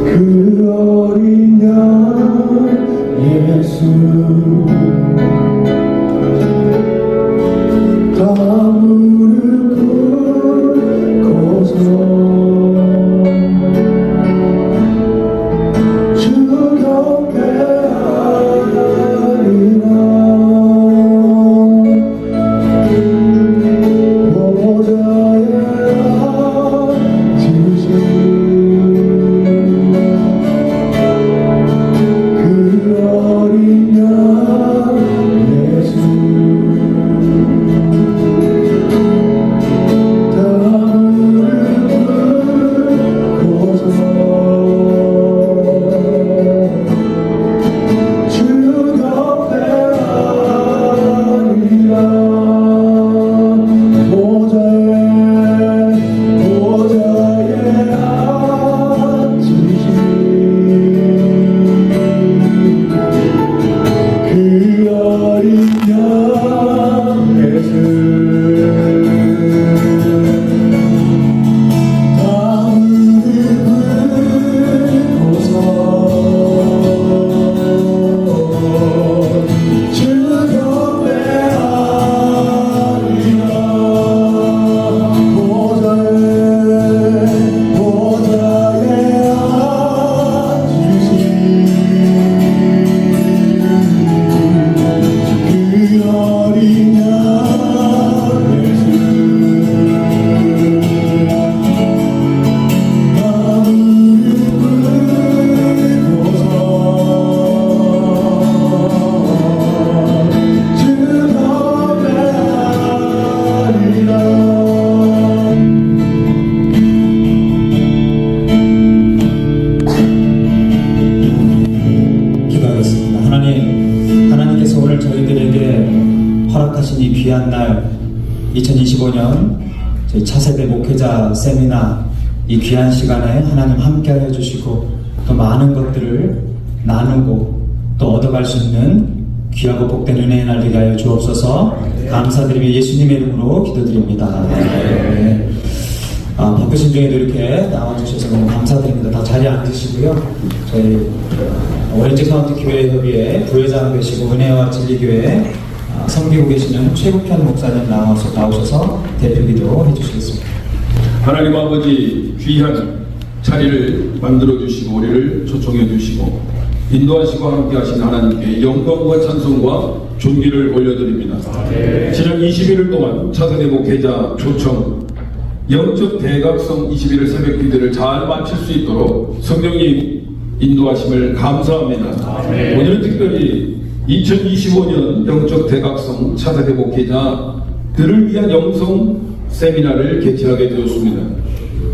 그 어린 양 예수 다 무릎 꿇고서 주 경배하리라. 보좌에 앉으신 그 어린 양 예수 다 무릎 꿇고서 주 경배하리라. 보좌에 앉으신 그 어린 양 예수 다 무릎 꿇고서 주 경배하리라. 보좌에 앉으신 그 어린 양 예수 다 무릎 꿇고서 주 경배하리라. 기도하겠습니다. 하나님께서 오늘 저희들에게 허락하신 이 귀한 날 2025년 저희 차세대 목회자 세미나 이 귀한 시간에 하나님 함께하여 주시고 또 많은 것들을 나누고 또 얻어갈 수 있는 귀하고 복된 은혜의 날 되게 하여 주옵소서. 감사드리며 예수님의 이름으로 기도드립니다. 네. 바쁘신 중에도 이렇게 나와주셔서 너무 감사드립니다. 다 자리에 앉으시고요. 저희 오렌지 카운티 교회 협의회 부회장 되시고 은혜와 진리교회 섬기고 계시는 최국현 목사님 나오셔서 대표기도 해주시겠습니다. 하나님 아버지 귀한 자리를 만들어 주시고 우리를 초청해 주시고 인도하시고 함께 하신 하나님께 영광과 찬송과 존귀를 올려드립니다. 지난 21일 동안 차세대 목회자 초청 영적 대각성 21일 새벽 기도를 잘 마칠 수 있도록 성령님 인도하심을 감사합니다. 오늘은 특별히 2025년 영적 대각성 차세대 목회자들을 위한 영성 세미나를 개최하게 되었습니다.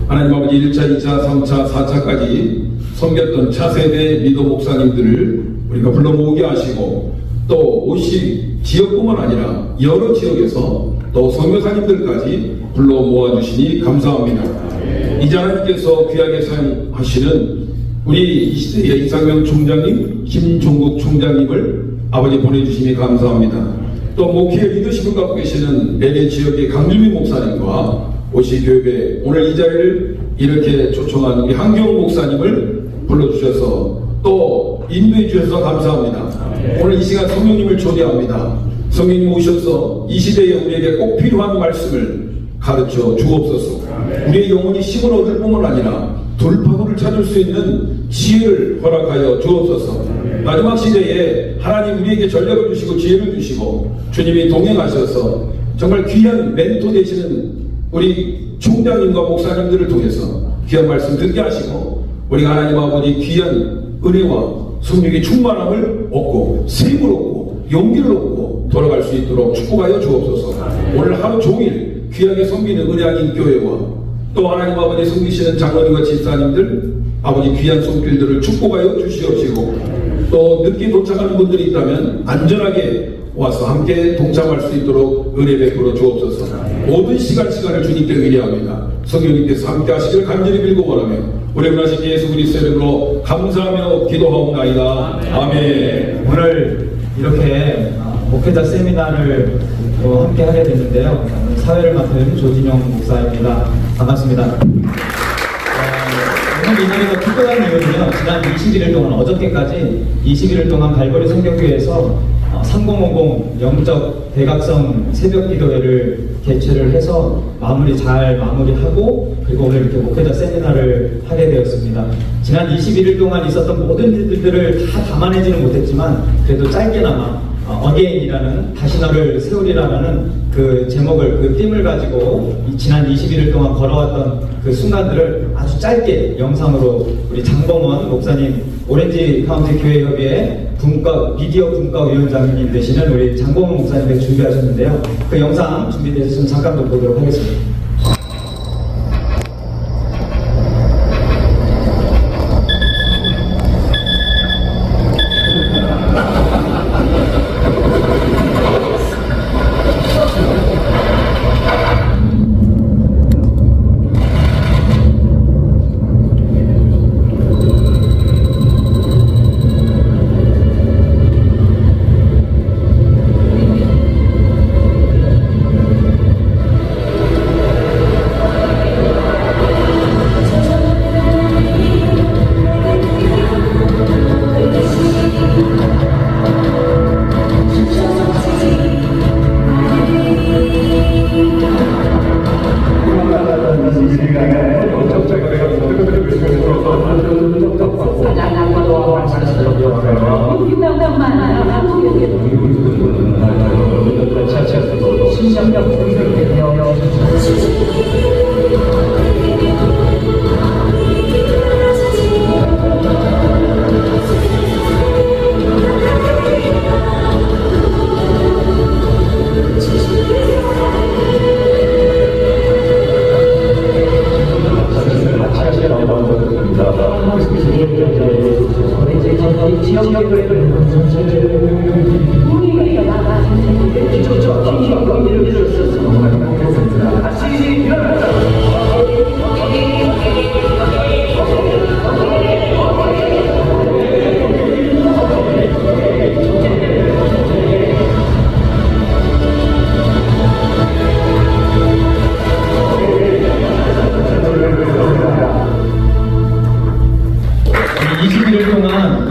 하나님 아버지 1차, 2차, 3차, 4차까지 섬겼던 차세대 리더 목사님들을 우리가 불러 모으게 하시고 또 오시 지역뿐만 아니라 여러 지역에서 또 선교사님들까지 불러 모아주시니 감사합니다. 이제 하나님께서 귀하게 사용하시는 우리 이 시대의 이상명 총장님, 김종국 총장님을 아버지 보내주시니 감사합니다. 또 목회 리더십을 갖고 계시는 LA 지역의 강준민 목사님과 오시교회 오늘 이 자리를 이렇게 초청한 우리 한경 목사님을 불러주셔서 또 인도해 주셔서 감사합니다. 오늘 이 시간 성령님을 초대합니다. 성령님 오셔서 이 시대에 우리에게 꼭 필요한 말씀을 가르쳐 주옵소서. 우리의 영혼이 힘을 얻을 뿐만 아니라 돌파구를 찾을 수 있는 지혜를 허락하여 주옵소서. 마지막 시대에 하나님 우리에게 전략을 주시고 지혜를 주시고 주님이 동행하셔서 정말 귀한 멘토 되시는 우리 총장님과 목사님들을 통해서 귀한 말씀 듣게 하시고 우리가 하나님 아버지 귀한 은혜와 성령의 충만함을 얻고 세임을 얻고 용기를 얻고 돌아갈 수 있도록 축복하여 주옵소서. 오늘 하루 종일 귀하게 섬기는 은혜하긴 교회와 또 하나님 아버지 섬기시는 장로님과 집사님들 아버지 귀한 손길들을 축복하여 주시옵시고 또 늦게 도착하는 분들이 있다면 안전하게 와서 함께 동참할 수 있도록 은혜 베풀어 주옵소서. 모든 시간을 주님께 의뢰합니다. 성령님께서 함께 하시길 간절히 빌고 원하며 우리 원하신 예수 그리스도의 이름으로 감사하며 기도하옵나이다. 아멘. 오늘 이렇게 목회자 세미나를 함께 하게 됐는데요. 사회를 맡은 조진영 목사입니다. 반갑습니다. 오늘 이 자리가 특별한 이유는요, 지난 21일 동안, 어저께까지 21일 동안 발버리 성경교회에서 3050 영적 대각성 새벽 기도회를 개최를 해서 잘 마무리하고, 그리고 오늘 이렇게 목회자 세미나를 하게 되었습니다. 지난 21일 동안 있었던 모든 일들을 다 담아내지는 못했지만, 그래도 짧게나마 어게인이라는, 다시 너를 세우리라는 그 제목을, 그 띠을 가지고 지난 21일 동안 걸어왔던 그 순간들을 아주 짧게 영상으로 우리 장범원 목사님, 오렌지 카운티 교회협의회 미디어 분과위원장님 되시는 우리 장범원 목사님께 준비하셨는데요. 그 영상 준비되어 있으면 잠깐 좀 보도록 하겠습니다.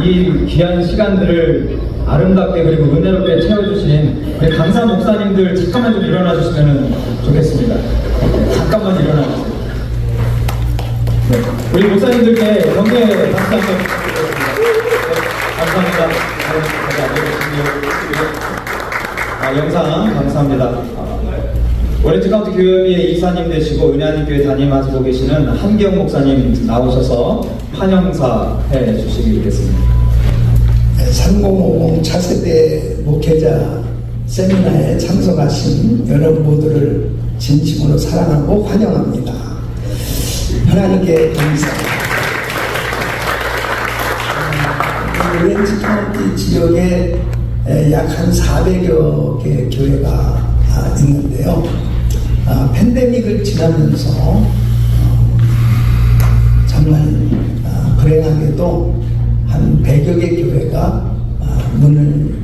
이 귀한 시간들을 아름답게 그리고 은혜롭게 채워주신 우리 강사 목사님들 잠깐만 좀 일어나 주시면 좋겠습니다. 잠깐만 일어나 주세요. 네. 우리 목사님들께 경례 박수 한번 부탁드리겠습니다. 감사합니다. 영상 감사합니다. 오렌지 카운티 교회의 이사님 되시고 은혜하는 교회 담임하시고 계시는 한경 목사님 나오셔서 환영사 해 주시겠습니다. 3050 차세대 목회자 세미나에 참석하신 여러분 모두를 진심으로 사랑하고 환영합니다. 하나님께 감사합니다. 오렌지 카운티 지역에 약 한 400여 개 교회가 있는데요. 팬데믹을 지나면서 정말 불행하게도 한 100여 개 교회가 문을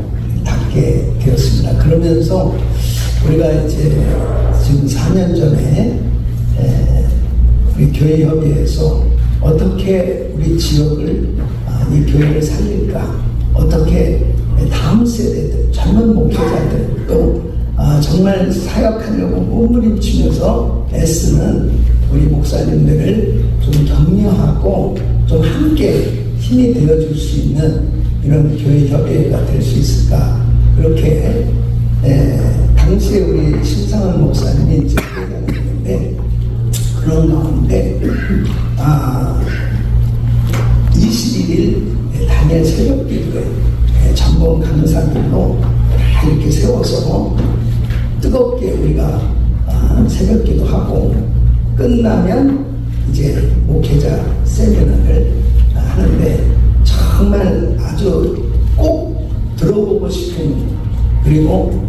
닫게 되었습니다. 그러면서 우리가 이제 지금 4년 전에 우리 교회협의회에서 어떻게 우리 지역을 이 교회를 살릴까, 어떻게 다음 세대들, 젊은 목회자들 또 정말 사역하려고 몸부림치면서 애쓰는 우리 목사님들을 좀 격려하고 좀 함께 힘이 되어줄 수 있는 이런 교회협의회가 될 수 있을까, 그렇게 당시에 우리 심상원 목사님이 이제 회장이었는데, 그런 가운데 21일 당일 새벽 기도에 전범 강사들로 이렇게 세워서 뜨겁게 우리가 새벽 기도하고 끝나면 이제 목회자 세미나를 하는데, 정말 아주 꼭 들어보고 싶은, 그리고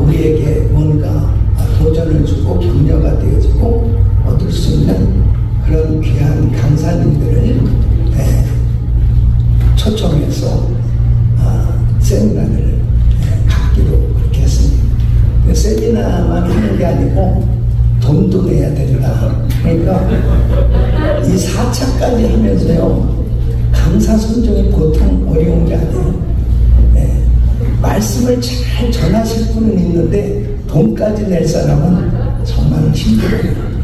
우리에게 뭔가 도전을 주고 격려가 되어지고 얻을 수 있는 그런 귀한 강사님들을 초청해서 세미나를 갖기로 세미나만 하는 게 아니고 돈도 내야 된다. 그러니까 이 4차까지 하면서요, 강사 선정이 보통 어려운 게 아니에요. 네. 말씀을 잘 전하실 분은 있는데 돈까지 낼 사람은 정말 힘들어요.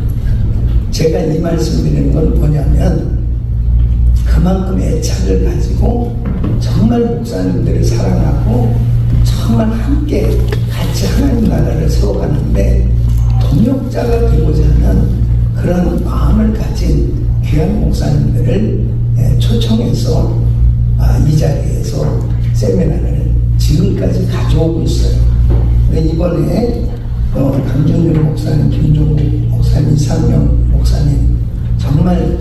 제가 이 말씀 드리는 건 뭐냐면, 그만큼 애착을 가지고 정말 목사님들을 사랑하고 정말 함께 같이 하나님 나라를 세워가는데 동역자가 되고자 하는 그런 마음을 가진 귀한 목사님들을 초청해서 이 자리에서 세미나를 지금까지 가져오고 있어요. 이번에 강정윤 목사님, 김종국 목사님, 이상명 목사님 정말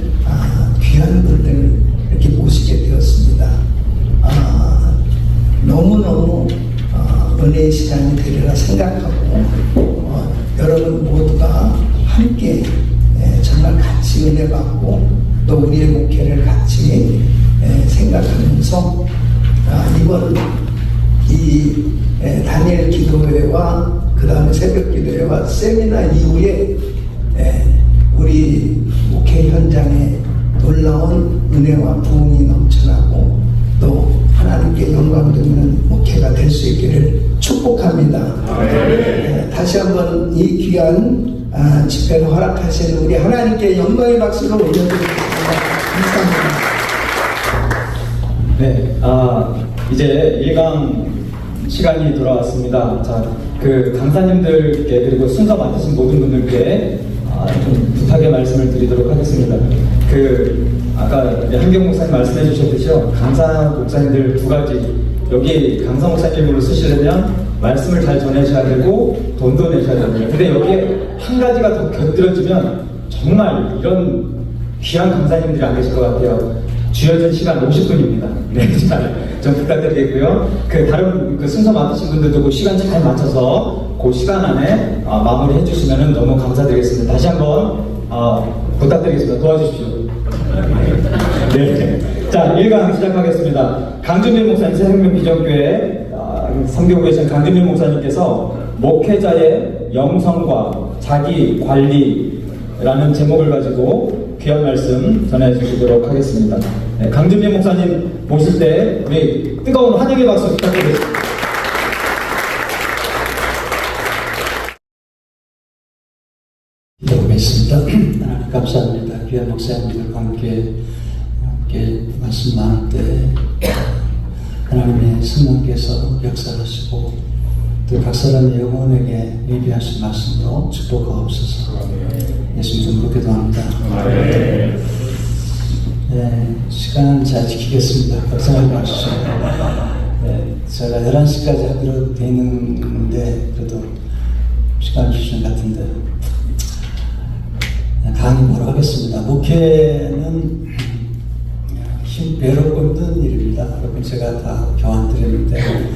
귀한 분들을 이렇게 모시게 되었습니다. 너무너무 은혜의 시간이 되리라 생각하고 여러분 모두가 함께 정말 같이 은혜 받고 또 우리의 목회를 같이 생각하면서 이번 이 다니엘 기도회와 그 다음에 새벽 기도회와 세미나 이후에 우리 목회 현장에 놀라운 은혜와 부흥이 넘쳐나고 또 하나님께 영광 드리는 목회가 될 수 있기를 축복합니다. 다시 한번 이 귀한 집회를 허락하신 우리 하나님께 영광의 박수를 올려드리겠습니다. 감사합니다. 네, 이제 1강 시간이 돌아왔습니다. 자, 그 강사님들께 그리고 순서 맡으신 모든 분들께 좀 부탁의 말씀을 드리도록 하겠습니다. 아까 한경 목사님 말씀해 주셨듯이요, 강사 목사님들 두 가지, 여기 강사 목사님으로 쓰시려면 말씀을 잘 전해셔야 되고 돈도 내셔야 됩니다. 근데 여기에 한 가지가 더 곁들여지면 정말 이런 귀한 강사님들이 안 계실 것 같아요. 주어진 시간 50분입니다. 네, 좀 부탁드리겠고요. 다른 순서 맡으신 분들도 그 시간 잘 맞춰서 그 시간 안에 마무리해 주시면 너무 감사드리겠습니다. 다시 한번 부탁드리겠습니다. 도와주십시오. 네. 자, 1강 시작하겠습니다. 강준민 목사님, 새생명 비전교회 섬기고 계신 강준민 목사님께서 목회자의 영성과 자기 관리라는 제목을 가지고 귀한 말씀 전해주시도록 하겠습니다. 네, 강준민 목사님 모실 때 우리 뜨거운 환영의 박수 부탁드리겠습니다. 기도하겠습니다. 하나님 감사합니다. 귀한 목사님들과 함께 말씀 나눌 때 하나님의 성령께서 역사하시고 또 각 사람의 영혼에게 예비하신 말씀으로 축복하옵소서. 예수님 이름으로 기도합니다. 네, 시간 잘 지키겠습니다. 걱정하지 마시죠. 네, 제가 11시까지 하기로 돼 있는데 그래도 시간 주시는 것 같은데 강의 바로 하겠습니다. 목회는 힘 외롭고 힘든 일입니다. 여러분 제가 다 교환 드렸는데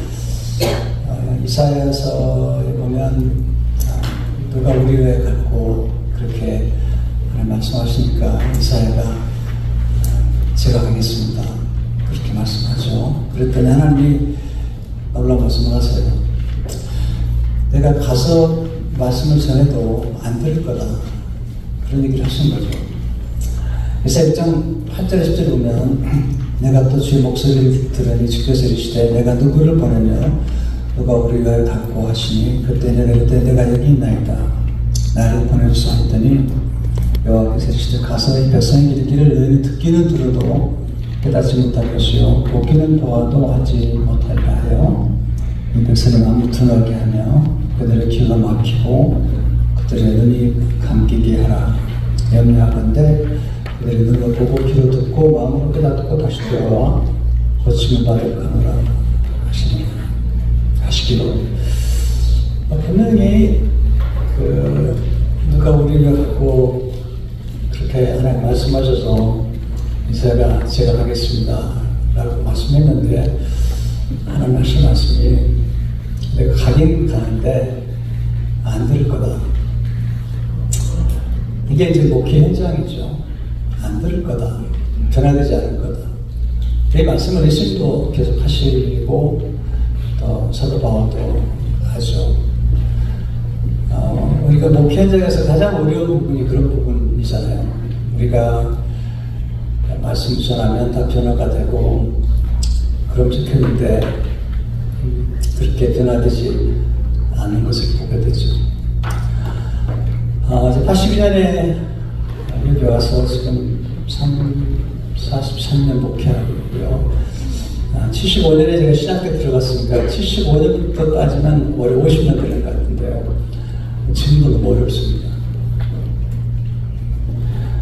이사야서에 보면 누가 우리를 갖고 그렇게 말씀하시니까 이사야가 제가 하겠습니다. 그렇게 말씀하죠. 그랬더니 하나님이 놀라운 말씀을 하세요. 내가 가서 말씀을 전해도 안 들을 거다. 그런 얘기를 하신 거죠. 그래서 1장 8절에 10절에 보면 내가 또 주의 목소리를 들으니 주께서 이르시되 내가 누구를 보내며 누가 우리를 갖고 하시니 그때 내가 여기 있나이다. 나를 보내주소 했더니 여호와께서 이르시되 가서 이 백성의 이르기를 너희는 듣기는 들어도 깨닫지 못할 것이요 보기는 보아도 하지 못하리라 하여 이 백성의 마음을 둔하게 하며 그들의 귀가 막히고 그들의 눈이 감기게 하라. 염려하건대 그들의 눈을 보고 귀로 듣고 마음으로 깨닫고 다시 돌아와 고침을 받을 거노라 하시기로. 분명히 누가 우리를 갖고 그렇게 하나님 말씀하셔서 이사야가 제가 하겠습니다 라고 말씀했는데 하나님 하신 말씀이 내가 가긴 가는데 안 들을 거다. 이게 이제 목회 현장이죠. 안 들을 거다. 변화되지 않을 거다. 이 말씀을 예수님도 계속 하시고 또 사도 바울도 하죠. 우리가 목회 현장에서 가장 어려운 부분이 그런 부분이잖아요. 우리가 말씀 전하면 다 변화가 되고 그럼 좋겠는데 그렇게 변화되지 않은 것을 보게 되죠. 82년에 여기 와서 지금 43년 목회하고 있고요. 75년에 제가 신학 때 들어갔으니까 75년부터 따지면 올해 50년 되는 것 같은데요. 지금도 너무 어렵습니다.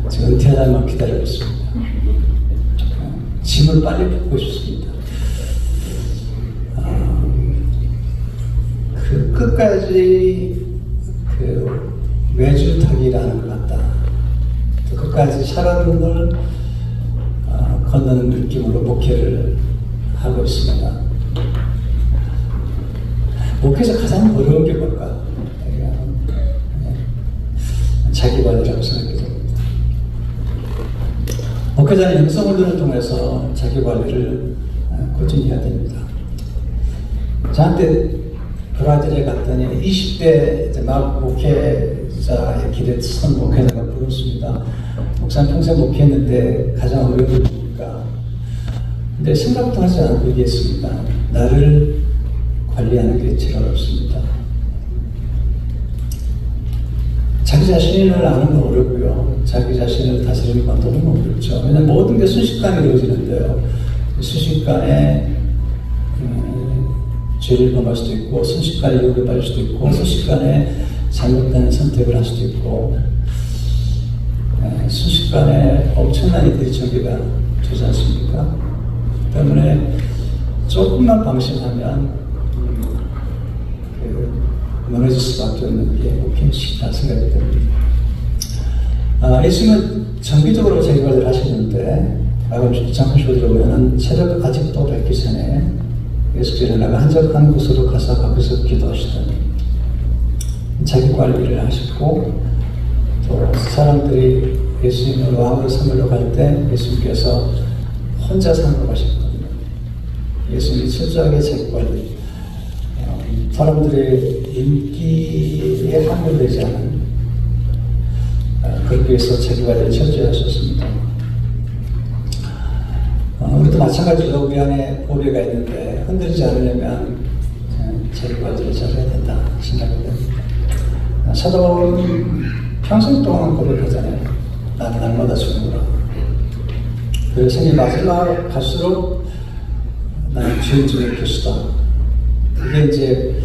지금 은퇴하자만 기다리고 있습니다. 짐을 빨리 풀고 싶습니다. 그 끝까지 그 외줄타기라는 것 같다. 끝까지 살아가는 걸 건너는 느낌으로 목회를 하고 있습니다. 목회에서 가장 어려운 게 뭘까? 자기관리라고 생각이 듭니다. 목회자는 영성훈련을 통해서 자기관리를 꾸준히 해야 됩니다. 저한테 브라질에 갔더니 20대 막 목회자의 길에 선 목회자가 물었습니다. 목사님 평생 목회했는데 가장 어려운 게 뭡니까? 근데 생각도 하지 않고 얘기했습니다. 나를 관리하는 게 제일 어렵습니다. 자기 자신을 아는 건 어렵고요. 자기 자신을 다스리는 건 너무 어렵죠. 왜냐하면 모든 게 순식간에 이루어지는데요. 순식간에 죄를 범할 수도 있고, 순식간에 유혹에 빠질 수도 있고, 순식간에 잘못된 선택을 할 수도 있고, 순식간에 엄청난 일들이 전개가 되지 않습니까? 때문에 조금만 방심하면 무너질 수밖에 없는 게 목회의식이다 생각이 듭니다. 예수님은 정기적으로 자기관리를 하시는데 마가복음 2장 30절 들어보면 새벽 아직도 밝기 전에 예수께서 나가 한적한 곳으로 가서 거기서 기도하시더니 자기관리를 하시고 또 사람들이 예수님을 왕으로 삼으러 갈 때 예수님께서 혼자 삼으러 가셨거든요. 예수님이 철저하게 자기관리, 사람들의 인기에 함몰되지 않은 그렇게 해서 자기관리를 철저히 하셨습니다. 우리도 마찬가지로 우리 안에 고뇌가 있는데 흔들리지 않으려면 자기관리를 잘해야 된다 생각이 됩니다. 사도는 평생 동안 고백하잖아요. 나는 날마다 죽는구나. 그래서 생이 마지막 갈수록 나는 주인 중에 교수다. 그게 이제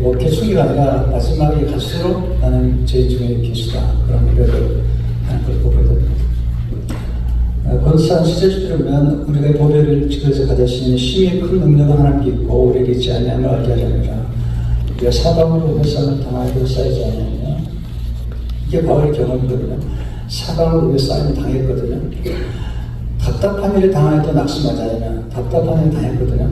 목회 초기가 아니라 마지막에 갈수록 나는 죄인 중에 계시다. 그런 고백을 하는 걸 보게 됩니다. 권사 시제주 들으면 우리가 보배를 지켜서 가지시는 심히 큰 능력은 하나님께 있고 우리에게 있지 아니함을 알게 하려니라. 우리가 사방으로 회상을 당하고 쌓이지 않느냐. 이게 바울의 경험이거든요. 사방으로 쌓임을 당했거든요. 답답한 일을 당해도 낙심하지 않느냐. 답답한 일을 당했거든요.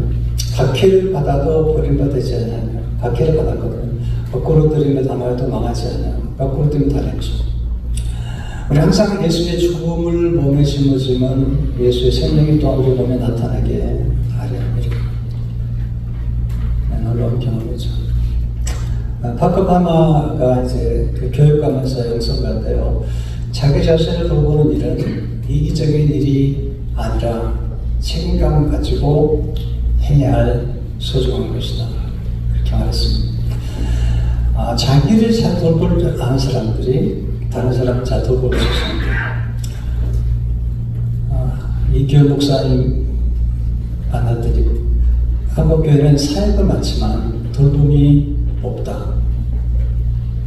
박해를 받아도 버림받지 않느냐. 박해를 받았거든요. 거꾸로 들이며 담아도 망하지 않아요. 거꾸로 들이면 다녔죠. 우리 항상 예수의 죽음을 몸에 짊어지면 예수의 생명이 또 우리 몸에 나타나게 하려는 놀라운 경험이죠. 파커파마가 이제 그 교육가면서 영성가인데요. 자기 자신을 돌보는 일은 이기적인 일이 아니라 책임감을 가지고 해야 할 소중한 것이다. 그렇게 말했습니다. 자기를 잘 돌볼 줄 아는 사람들이 다른 사람을 잘 돌볼 수 있습니다. 이 교회 목사님 만났더니 한국교회는 사역은 많지만 돌봄이 없다.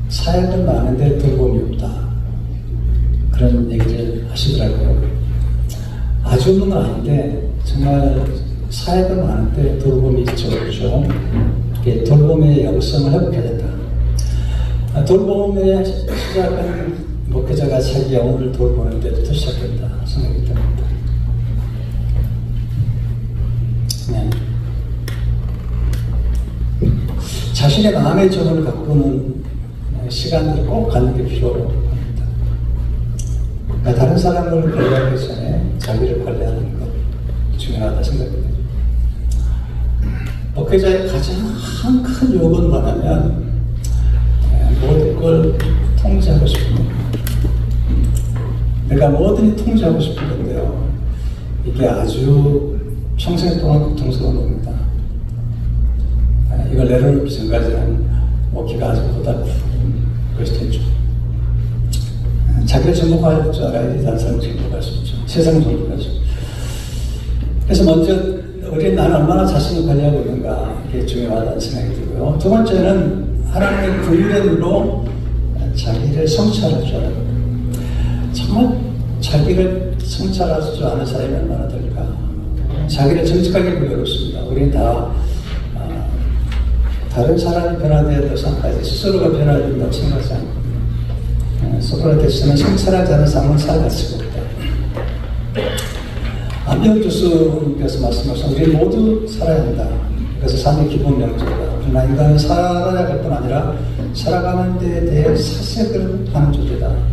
사역은 많은데 돌봄이 없다. 그런 얘기를 하시더라고요. 아주 없는 건 아닌데 정말 사역은 많은데 돌봄이 있죠. 그렇죠? 돌봄의 영성을 회복해야 된다. 돌봄의 시작은 목회자가 자기 영혼을 돌보는 데부터 시작된다 생각이 듭니다. 네. 자신의 마음의 정을 가꾸는 시간을 꼭 갖는 게 필요합니다. 다른 사람을 관리하기 전에 자기를 관리하는 것 중요하다 생각합니다. 목회자의 가장 큰 요구는 뭐냐면 모든 걸 그러니까 뭐든지 통제하고 싶은 건데요. 이게 아주 평생 동안 고통스러운 겁니다. 이걸 내려놓기 전까지는 먹기가 아주 고달픈 것이 되죠. 자기를 정복할 줄 알아야지 다른 사람을 정복할 수 있죠. 세상을 정복할 수 있죠. 그래서 먼저 나는 얼마나 자신을 관리하고 있는가, 이게 중요하다는 생각이 들고요. 두 번째는 하나님의 훈련으로 자기를 성찰할 줄 알아요. 정말 자기를 성찰할 줄 아는 사람이 얼마나 될까. 자기를 정직하게 보기 어렵습니다. 우리는 다 다른 사람이 변화되어야 될 상까지 스스로가 변화해야 된다고 생각하지 않고, 소크라테스는 성찰하지 않은 삶은 살아갈 수가 없다. 안병 교수님께서 말씀하신 우리 모두 살아야 한다. 그래서 삶의 기본 명제다. 그러나 인간은 살아갈 뿐 아니라 살아가는 데에 대해 사색을 하는 존재다.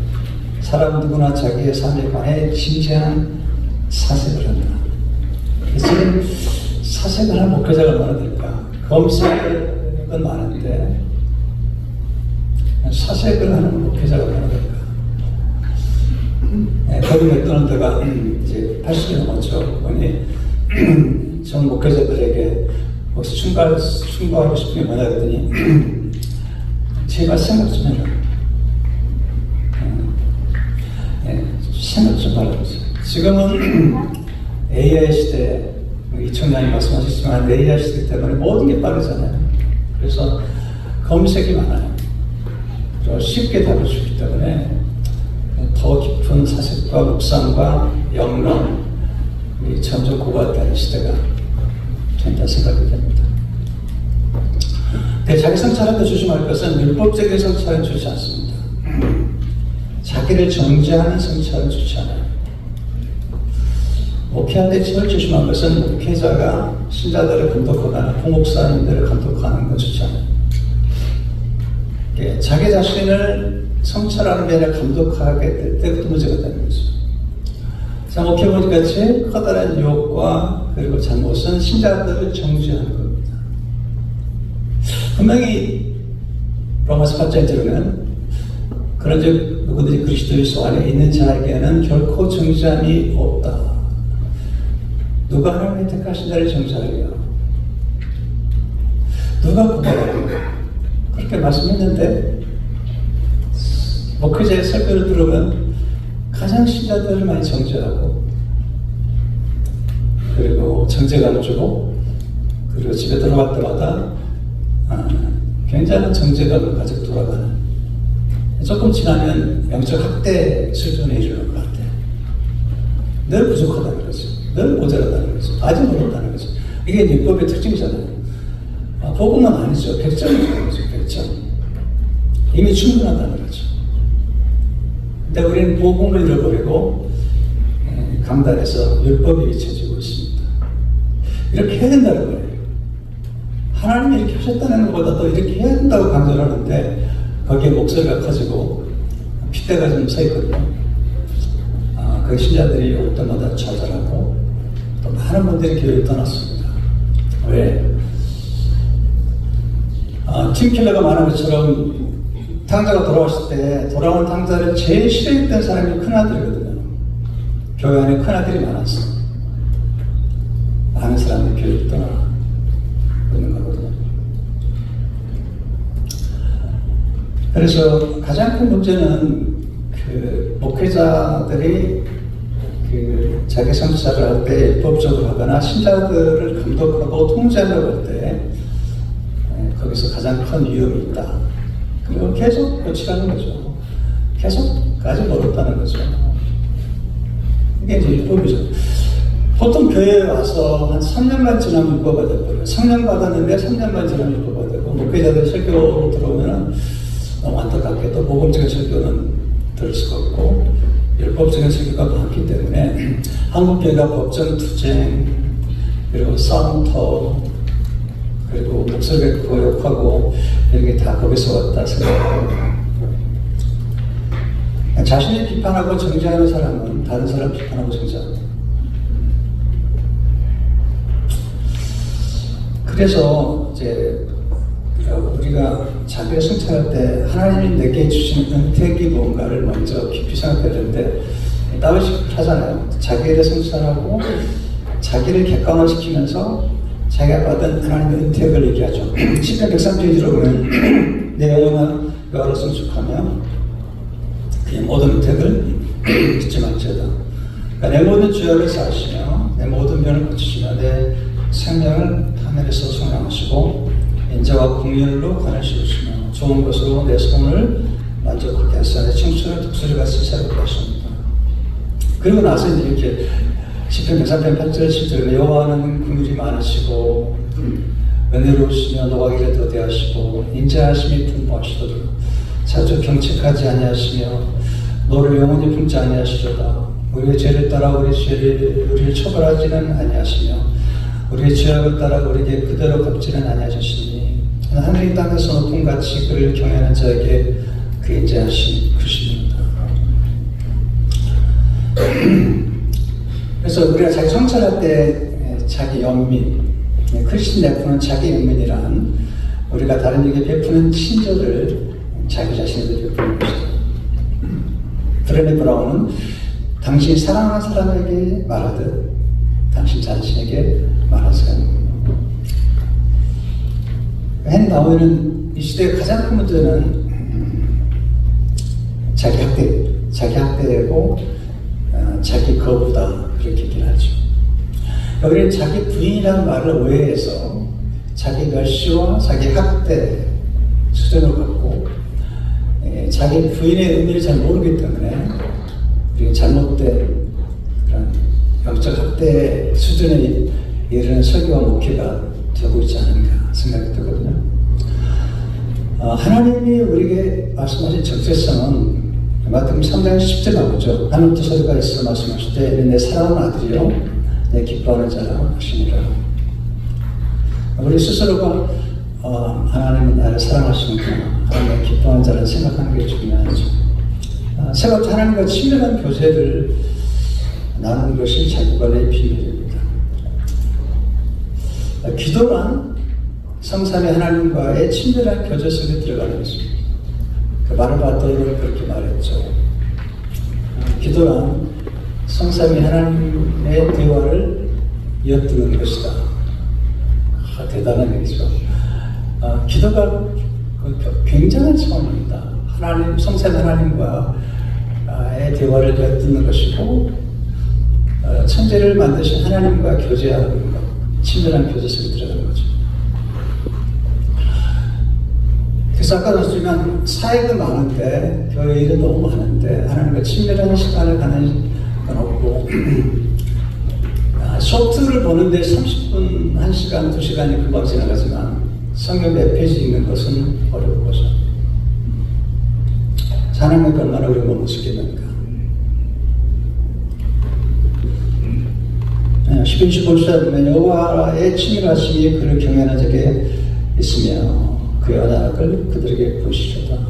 사람은 누구나 자기의 삶에 관해 진지한 사색을 한다. 그래서 사색을 하는 목회자가 얼마나 될까? 검색은 많은데 사색을 하는 목회자가 얼마나 될까? 거기 맥도날드가 이제 80이 넘었죠. 보니 전 목회자들에게 혹시 충고하고 싶은 게 뭐냐 그랬더니 제발 생각 좀 해라. 생각 좀 하라고 했어요. 지금은 AI 시대, 이청장이 말씀하셨지만 AI 시대 때문에 모든 게 빠르잖아요. 그래서 검색이 많아요. 쉽게 다뤄주기 때문에 더 깊은 사색과 묵상과 영론이 점점 고갈되는 시대가 된다 생각이 됩니다. 자기 성찰할 때 조심할 것은 율법적인 성찰은 좋지 않습니다. 자기를 정죄하는 성찰은 좋지 않아요. 목회할 때 제일 조심할 것은 목회자가 신자들을 감독하거나 부목사님들을 감독하는 건 좋지 않아요. 자기 자신을 성찰하는 게 아니라 감독하게 될 때부터 문제가 되는 거죠. 자, 목회보니까 제일 커다란 유혹과 그리고 잘못은 신자들을 정죄하는 겁니다. 분명히 로마서 8장에 들으면 그런즉 누구든지 그리스도 예수 안에 있는 자에게는 결코 정죄함이 없다. 누가 하나님의 택하신 자를 정죄하리요? 누가 구원하리요? 그렇게 말씀했는데 목회자의 설교를 들으면 가장 신자들을 많이 정죄하고 그리고 정죄감을 주고 그리고 집에 들어갈 때마다 굉장한 정죄감을 가지고 돌아가는, 조금 지나면 영적 학대 수준에 이르는 것 같아요. 늘 부족하다는 거죠. 늘 모자라다는 거죠. 아직 모른다는 거죠. 이게 율법의 특징이잖아요. 복음은 아니죠. 100점이죠. 100점. 이미 충분하다는 거죠. 근데 우리는 복음을 잃어버리고 강단에서 율법이 잊혀지고 있습니다. 이렇게 해야 된다는 거예요. 하나님이 이렇게 하셨다는 것보다 또 이렇게 해야 된다고 강조를 하는데 거기에 목소리가 커지고 핏대가 좀 서 있거든요. 그 신자들이 올 때마다 좌절하고 또 많은 분들이 교회를 떠났습니다. 왜? 팀 킬러가 말한 것처럼 탕자가 돌아왔을 때 돌아온 탕자를 제일 싫어했던 사람이 큰아들이거든요. 교회 안에 큰아들이 많았어. 많은 사람들이 교회를 떠나 있는 거거든요. 그래서 가장 큰 문제는 그 목회자들이 그 자기 성찰을 할 때 율법적으로 하거나 신자들을 감독하고 통제하려고 할 때 거기서 가장 큰 위험이 있다. 그리고 계속 고치라는 거죠. 계속까지 멀었다는 거죠. 이게 이제 율법이죠. 보통 교회에 와서 한 3년만 지나면 율법가 돼버려요. 3년 받았는데 3년만 지나면 율법가 되고, 목회자들 설교로 들어오면 너무 안타깝게도 모범적인 설교는 들을 수가 없고, 율법적인 설교가 많기 때문에 한국교회가 법정 투쟁, 그리고 싸움터, 그리고 목소리가 고역하고 이런 게 다 거기서 왔다 생각합니다. 자신을 비판하고 정죄하는 사람은 다른 사람 비판하고 정죄합니다. 그래서 이제 우리가 자기를 성찰할 때 하나님이 내게 주신 은택이 뭔가를 먼저 깊이 생각해야 되는데 다윗이 하잖아요. 자기에 대해 성찰하고 자기를 객관화시키면서 자기가 받은 하나님의 은택을 얘기하죠. 시편 103페이지로 보면 내 영혼아 여호와를 성축하며 그의 모든 은택을 잊지 말지어다. 그러니까 내 모든 죄악을 사하시며 내 모든 변을 고치시며 내 생명을 하늘에서 성량하시고 인자와 공의로 관을 씌우시며 좋은 것으로 내 손을 만족하게 하사 내 청춘을 독수리같이 새롭게 하십니다. 그리고 나서 이제 이렇게 시편 103편 8절 10절에 여호와는 긍휼이 많으시고 은혜로우시며 노하기를 더디하시고 인자하심이 풍부하시도다. 자주 경책하지 아니하시며 너를 영원히 품지 아니하시도다. 우리의 죄를 따라 우리를 처벌하지는 아니하시며 우리의 죄악을 따라 우리에게 그대로 갚지는 아니하셨으니 하늘이 땅에서 높은 같이 그를 경외하는 자에게 그 인자하심 크십니다. 그래서 우리가 자기 성찰할 때 자기 연민, 크리스천 베푸는 자기 연민이란 우리가 다른에게 베푸는 친절을 자기 자신에게 베푸는 것이다. 브레네 브라운은 당신이 사랑하는 사람에게 말하듯 당신 자신에게 말하세요. 헨리 나우에는 이 시대의 가장 큰 문제는 자기 학대되고 자기 거부다 그렇게 얘기를 하죠. 여기는 자기 부인이라는 말을 오해해서 자기 멸시와 자기 학대 수준을 갖고 자기 부인의 의미를 잘 모르기 때문에 잘못된 그런 영적 학대 수준에 이르는 설교와 목회가 되고 있지 않은가 생각이 들거든요. 하나님이 우리에게 말씀하신 적재성은 마태복음 3장 10절 나오죠. 하나님도 소리가 있어 말씀하실 때 내 사랑하는 아들이요 내 기뻐하는 자라 하시니라. 우리 스스로가 하나님은 나를 사랑하시는구나, 하나님을 기뻐하는 자를 생각하는 게 중요하죠. 세 번째, 하나님과 친밀한 교제를 나누는 것이 자기관리의 비밀입니다. 기도란 성삼위 하나님과의 친밀한 교제 속에 들어가는 것입니다. 그 말을 받들어는 그렇게 말했죠. 기도란 성삼위 하나님의 대화를 엿드는 것이다. 대단한 얘기죠. 기도가 굉장한 차원입니다. 하나님, 성삼위 하나님과의 대화를 엿듣는 것이고, 천지를 만드신 하나님과 교제하는 것, 친밀한 교제 속에 들어가는 거죠. 그래서 아까 말씀드린 사역은 많은데, 교회 일은 너무 많은데, 하나님과 친밀한 시간을 가는 건 없고, 쇼트를 보는데 30분, 1시간, 2시간이 금방 지나가지만, 성경 몇 페이지 읽는 것은 어려운 거죠. 하나님께 얼마나 우리가 못 쓰겠는가. 10편 15절에 보면 여호와의 친밀하심이 그를 경외하는 자에게 있으며 그의 언약을 그들에게 보시리로다.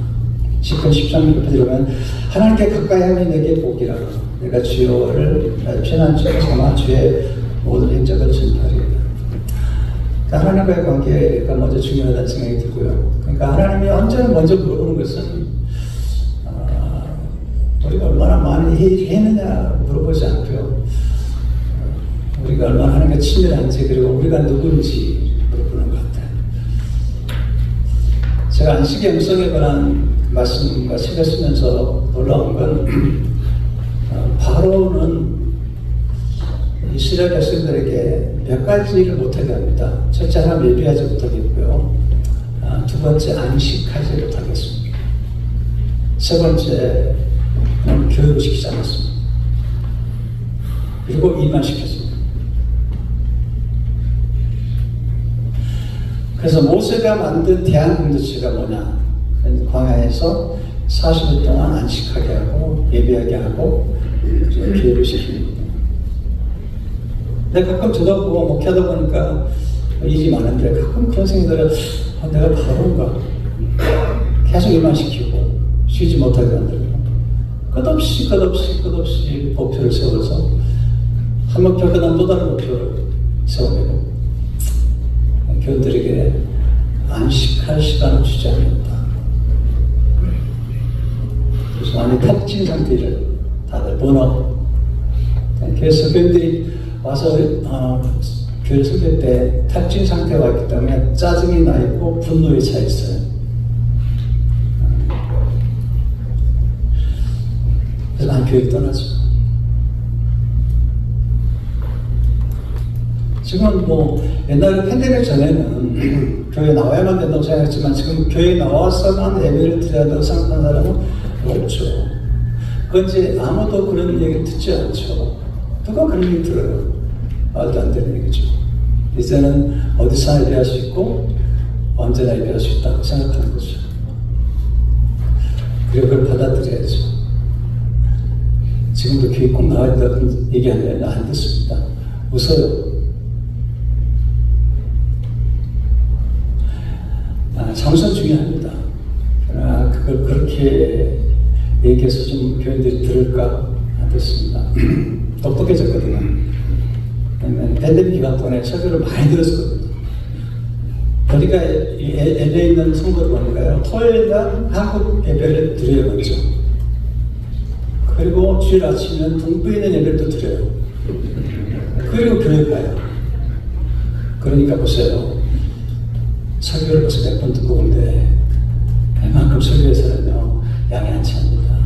10편 13절에 보면 하나님께 가까이 하면 내게 복이라. 내가 주여를 피난처에 삼아 주의 모든 행적을 전파하리이다. 하나님과의 관계가 먼저 중요하다는 생각이 들고요. 그러니까 하나님이 언제나 먼저 물어보는 것은 우리가 얼마나 많이 했느냐 물어보지 않고요. 우리가 얼마나 하나님과 친밀한지, 그리고 우리가 누구인지 물어보는 것 같아요. 제가 안식의 음성에 관한 말씀과 책을 쓰면서 놀라운 건 바로는 이스라엘 백성들에게 몇 가지를 못하게 합니다. 첫째, 하나님 예배하지 못하겠고요. 두 번째, 안식하지 못하겠습니다. 세 번째, 교육을 시키지 않았습니다. 그리고 일만 시켰습니다. 그래서 모세가 만든 대안 공동체가 뭐냐? 광야에서 40일 동안 안식하게 하고 예배하게 하고 교육을 시킵니다. 근데 가끔 저도 보고 목회하다 보니까 일이 많은데 가끔 그런 생각이 들어요. 내가 바로인가? 계속 일만 시키고 쉬지 못하게 만들고 끝없이 목표를 세워서 한 목표 그다음 또 다른 목표를 세워내고 교인들에게 안식할 시간을 주지 않는다. 그래서 많이 탁진 상태를 다들 번업. 그래서 교인들이 와서 교회 설교 때 탈진 상태가 있기 때문에 짜증이 나 있고 분노에 차 있어요. 그래서 난 교회 떠나죠. 지금은 뭐 옛날에 팬데믹 전에는 교회 나와야만 된다고 생각했지만 지금 교회 나와서만 예배를 드려야 된다고 생각하는 사람은 없죠. 그런지 아무도 그런 얘기 듣지 않죠. 누가 그런 얘기 들어요? 말도 안 되는 얘기죠. 이제는 어디서나 예배할 수 있고 언제나 예배할 수 있다고 생각하는 거죠. 그리고 그걸 받아들여야죠. 지금도 교회 꼭 나와야 된다고 얘기하면 안 듣습니다. 웃어요. 장선 중요합니다. 그러나 그걸 그렇게 얘기해서 좀 교인들이 들을까 안 됐습니다. 똑똑해졌거든요. 팬데믹 기간 동안에 설교를 많이 들었거든요. 우리가 LA에 있는 성도를 보니까요, 토요일날 한국 예배를 드려요, 먼저. 그리고 주일 아침에는 동부에 있는 예배를 또 드려요. 그리고 교회 가요. 그러니까 보세요. 설교를 벌써 몇 번 듣고 온데 그만큼 설교에서는요 양이 안 찹니다.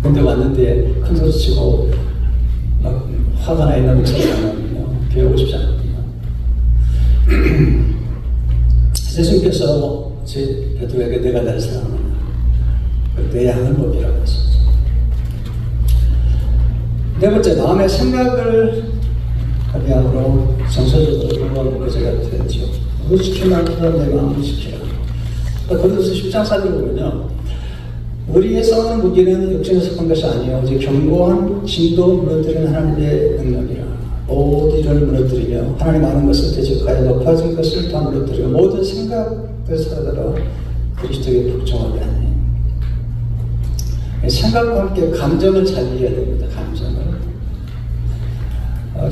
근데 왔는데 큰 소리 치고 막 화가 나 있는 목소리가 나면요 교회 오고 싶지 않거든요. 예수님께서 제 베드로에게 내가 날 사랑하느냐 내 양을 먹이라고 하셨죠. 네 번째, 마음의 생각을 가비함으로 정서적으로 공부하는 제가 되었죠. 누구 지키면 내 마음을 지키라. 그래서 10장 4절을 보면요, 우리의 싸우는 무기는 육신에서 속한 것이 아니요 오직 견고한 진도 무너뜨리는 하나님의 능력이라. 모든 일을 무너뜨리며 하나님 아는 것을 대적하여 높아진 것을 다 무너뜨리고 모든 생각을 사라들어 그리스도에게 복종하게 하니. 생각과 함께 감정을 잘 이해해야 됩니다. 감정을.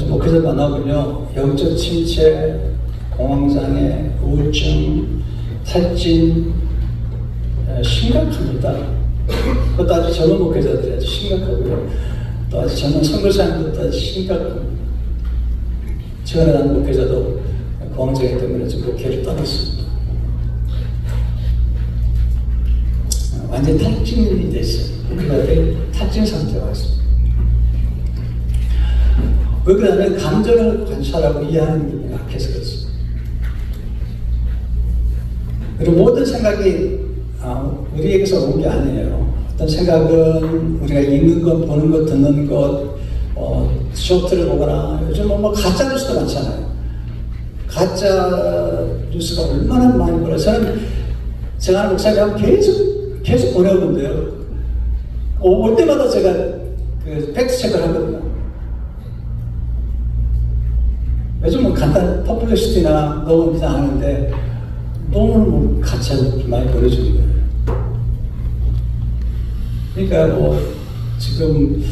목회자 만나보면요, 영적 침체, 공황장애, 우울증, 탈진, 심각합니다. 그것도 아주 젊은 목회자들이 아주 심각하고요. 또 아주 젊은 선교사님들도 아주 심각합니다. 최근에 난 목회자도 공황장애 때문에 좀 목회를 떠났습니다. 완전히 탈진이 됐어요. 목회자들이 탈진 상태가 있습니다. 왜 그러냐면 감정을 관찰하고 이해하는 게 약해서 그렇습니다. 그리고 모든 생각이 우리에게서 온 게 아니에요. 어떤 생각은 우리가 읽는 것, 보는 것, 듣는 것, 쇼트를 보거나 요즘 뭐 가짜 뉴스도 많잖아요. 가짜 뉴스가 얼마나 많이 보여요. 저는 제가 하는 목사님하고 계속 보내오는데요. 올 때마다 제가 그 팩트 체크를 하거든요. 요즘은 간단 퍼플리시티나 너무 그냥 하는데 너무 가짜를 많이 보내주는 거예요. 그러니까 뭐 지금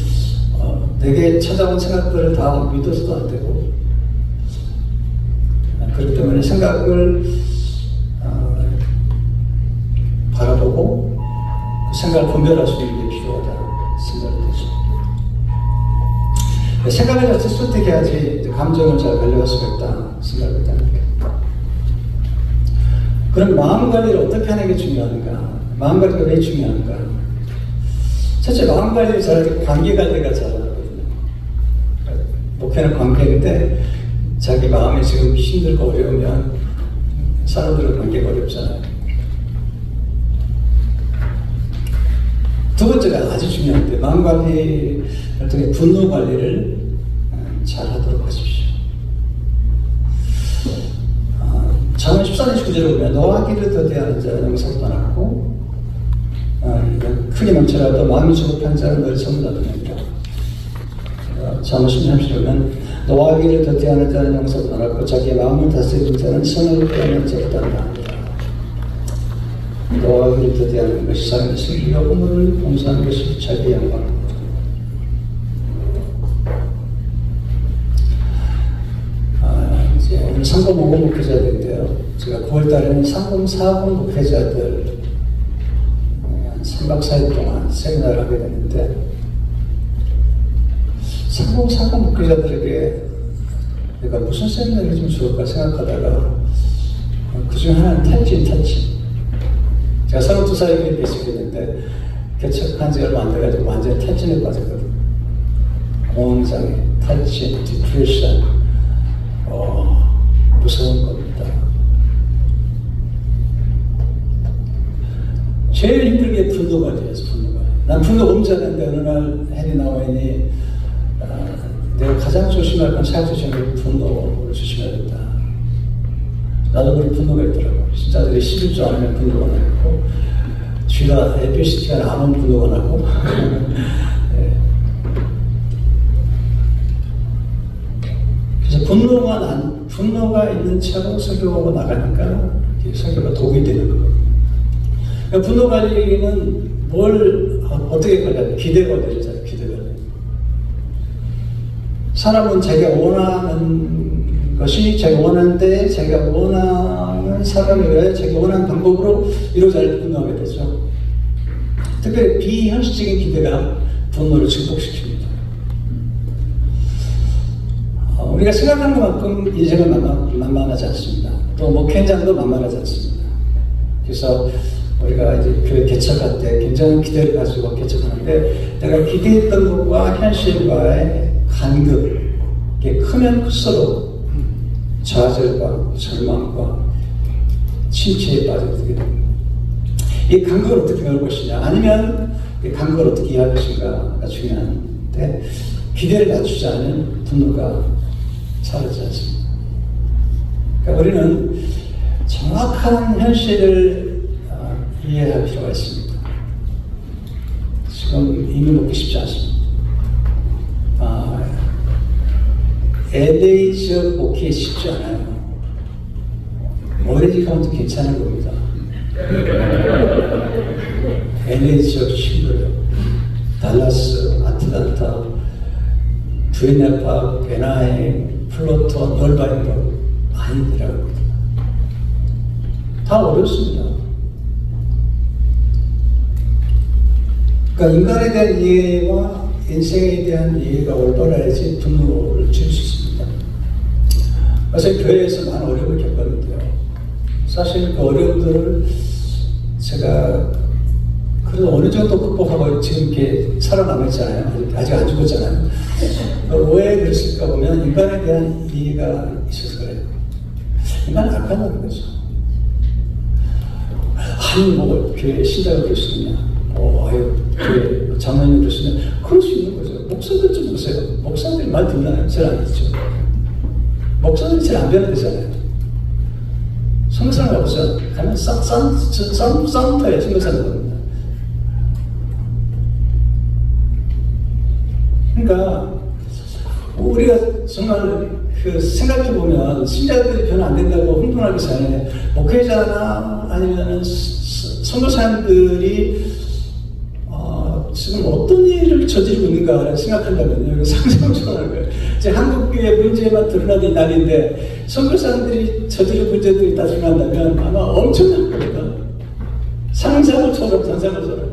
내게 찾아온 생각들을 다 믿어서도 안 되고, 그렇기 때문에 생각을 바라보고 그 생각을 분별할 수 있는 게 필요하다고 생각이 되죠. 생각을 잘 설득해야지 감정을 잘 관리할 수가 있다 생각을 합니다. 그럼 마음 관리를 어떻게 하는 게 중요한가? 마음 관리가 왜 중요한가? 첫째, 마음 관리를 잘할 때 관계 관리가 잘하거든요. 목표는 관계인데 자기 마음이 지금 힘들고 어려우면 사람들과 관계가 어렵잖아요. 두 번째가 아주 중요한데, 마음 관리를 통해 분노 관리를 잘 하도록 하십시오. 잠언 14장 19절을 보면 너와 길을 더디하는 자는 영생을 떠났고 크게 넘쳐라도 마음이 조급한 자는 너를 선물하느니라. 잠언 13장 30절을 보면 너와 길을 더디하는 자는 영생을 떠났고 자기의 마음을 다스리는 자는 선을 빼앗는 자를 따른다. 너와 길을 더디하는 것이 사람의 슬기와 공로를 봉사하는 것이 자기의 영광입니다. 오늘 상금 5금 목회자들인데요. 제가 9월달에는 상금 4금 목회자들 한 3박 4일 동안 세미나를 하게 됐는데 상봉사가 목회자들에게 내가 무슨 세미나를 좀 좋을까 생각하다가 그 중에 하나는 탈진. 제가 32살에 개척했는데 개척한 지 얼마 안 돼가지고 완전히 탈진에 빠졌거든요. 공황장애, 탈진, 디프레션, 무서운 겁니다. 제일 힘들게 분노가 되어서 분노가. 난 분노 엄청난데 어느 날 헬이 나와있니 내가 가장 조심할 건 사역자에게 분노를 조심해야 된다. 나도 그런 분노가 있더라고. 신자들이 11조 안 하면 분노가 나고 쥐가 에피시티가 나면 분노가 나고 네. 그래서 분노가 있는 채로 설교하고 나가니까 설교가 독이 되는 거거든요. 그러니까 분노 관리는 어떻게 관리하냐? 기대 관리잖아요. 기대 관리. 사람은 자기가 원하는 것이 자기가 원하는데 자기가 원하는 사람을 위하여 자기가 원하는 방법으로 이루어질 분노하게 되죠. 특별히 비현실적인 기대가 분노를 증폭시킵니다. 우리가 생각하는 것만큼 인생은 만만하지 않습니다. 또 목회자도 만만하지 않습니다. 그래서 우리가 이제 교회 개척할 때 굉장히 기대를 가지고 개척하는데 내가 기대했던 것과 현실과의 간극이 크면 클수록 좌절과 절망과 침체에 빠져들게 됩니다. 이 간극을 어떻게 메울 것이냐 아니면 이 간극을 어떻게 이해할 것인가가 중요한데 기대를 낮추지 않으면 분노가 사라지지 않습니다. 그러니까 우리는 정확한 현실을 이해할 필요가 있습니다. 지금 이미 먹기 쉽지 않습니다. LA 지역 먹기 쉽지 않아요. 오렌지 카운티 괜찮은 겁니다. LA 지역 힘들어요. 달라스, 아틀란타, 트윈네파, 베나인, 플로톤, 얼바인버 많이 들어갑니다. 다 어렵습니다. 그러니까 인간에 대한 이해와 인생에 대한 이해가 올바라야지 분노를 줄일 수 있습니다. 그래서 교회에서 많은 어려움을 겪었는데요. 사실 그 어려움들을 제가 그래도 어느 정도 극복하고 지금 이렇게 살아남았잖아요. 아직 안 죽었잖아요. 왜 그랬을까 보면 인간에 대한 이해가 있어서 그래요. 인간은 악하다는 거죠. 아니 뭐 교회 신자가 될 수 있냐. 교회 장로님이 될 수 있냐. 그럴 수 있는 거죠. 목사들 좀 보세요. 목사들이 말 듣나요? 잘 안 듣죠. 목사들이 잘 안 변화되잖아요. 선교사를 가보세요. 가면 쌍터에 선교사를 겁니다. 그러니까 우리가 정말 생각해보면 신자들이 변화 안 된다고 흥분하기 전에 목회자나 아니면 선교사님들이 지금 어떤 일을 저지르고 있는가를 생각한다면요. 상상을 거예요. 이제 한국교회 문제만 드러나는 날인데 선교사님들이 저지르는 문제들이 다 드러난다면 아마 엄청날 겁니다. 상상을처럼.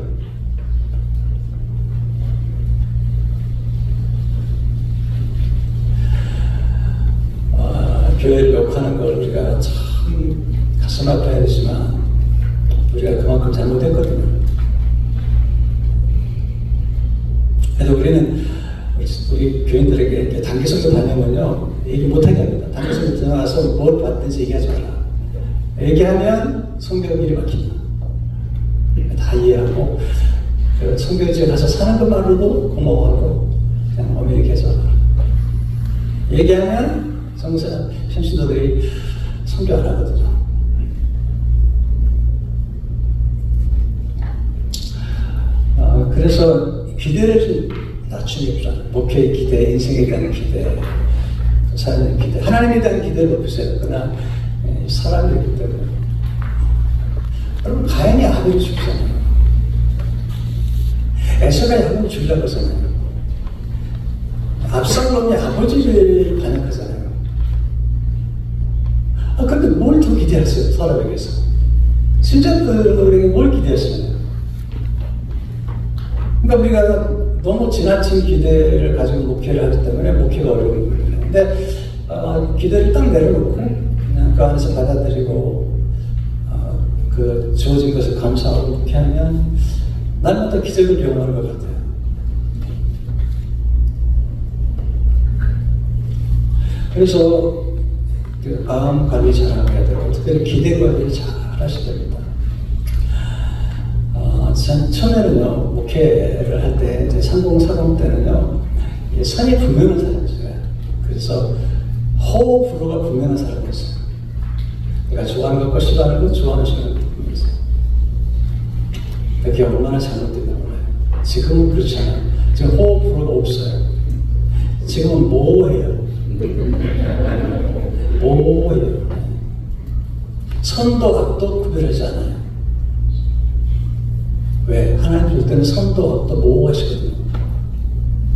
교회를 욕하는 걸 우리가 참 가슴 아파야 되지만 우리가 그만큼 잘못했거든요. 그래서 우리는 우리 교인들에게 단기성도 다녀오면요 얘기 못하게 합니다. 단기성도 들어가서 뭘 받든지 얘기하지 마라. 얘기하면 성경일이 막힌다. 다 이해하고 성경집에 가서 사는 것만으로도 고마워하고 그냥 어머니 얘기하지 마라. 얘기하면 성사 신도들이 성교 안 하거든요. 그래서 기대를 좀 낮추는 게 없잖아요. 목회의 기대, 인생에 대한 기대, 삶의 기대, 하나님에 대한 기대를 높이세요. 그러나 사람의 기대를. 여러분 가인이 아벨을 죽잖아요. 에서가 야곱을 죽이려고 하잖아요. 압살롬이 아버지를 반역하잖아요. 그런데 뭘 더 기대했어요? 사람에게서. 신자들에게 뭘 기대했어요? 우리가 너무 지나친 기대를 가지고 목회를 하기 때문에 목회가 어려운 거예요. 근데 기대를 딱 내려놓고 그냥 그 안에서 받아들이고 그 주어진 것을 감사하고 목회하면 날마다 기적을 경험하는 것 같아요. 그래서 그 마음 관리 잘해야 되고 특별히 기대 관리 잘 하셔야 됩니다. 전 처음에는요, 목회를 할 때, 이제 3040 때는요, 선이 분명한 사람이었어요. 그래서 호불호가 분명한 사람이었어요. 내가 좋아하는 것과 싫어하는 것, 좋아하는 싫어하는 것 분명했어요. 그게 얼마나 잘못됐나 몰라요. 지금은 그렇지 않아요. 지금 호불호가 없어요. 지금은 모호해요. 모호해요. 선도 악도 구별하지 않아요. 왜? 하나님 볼 때는 선도 악도 모호하시거든요.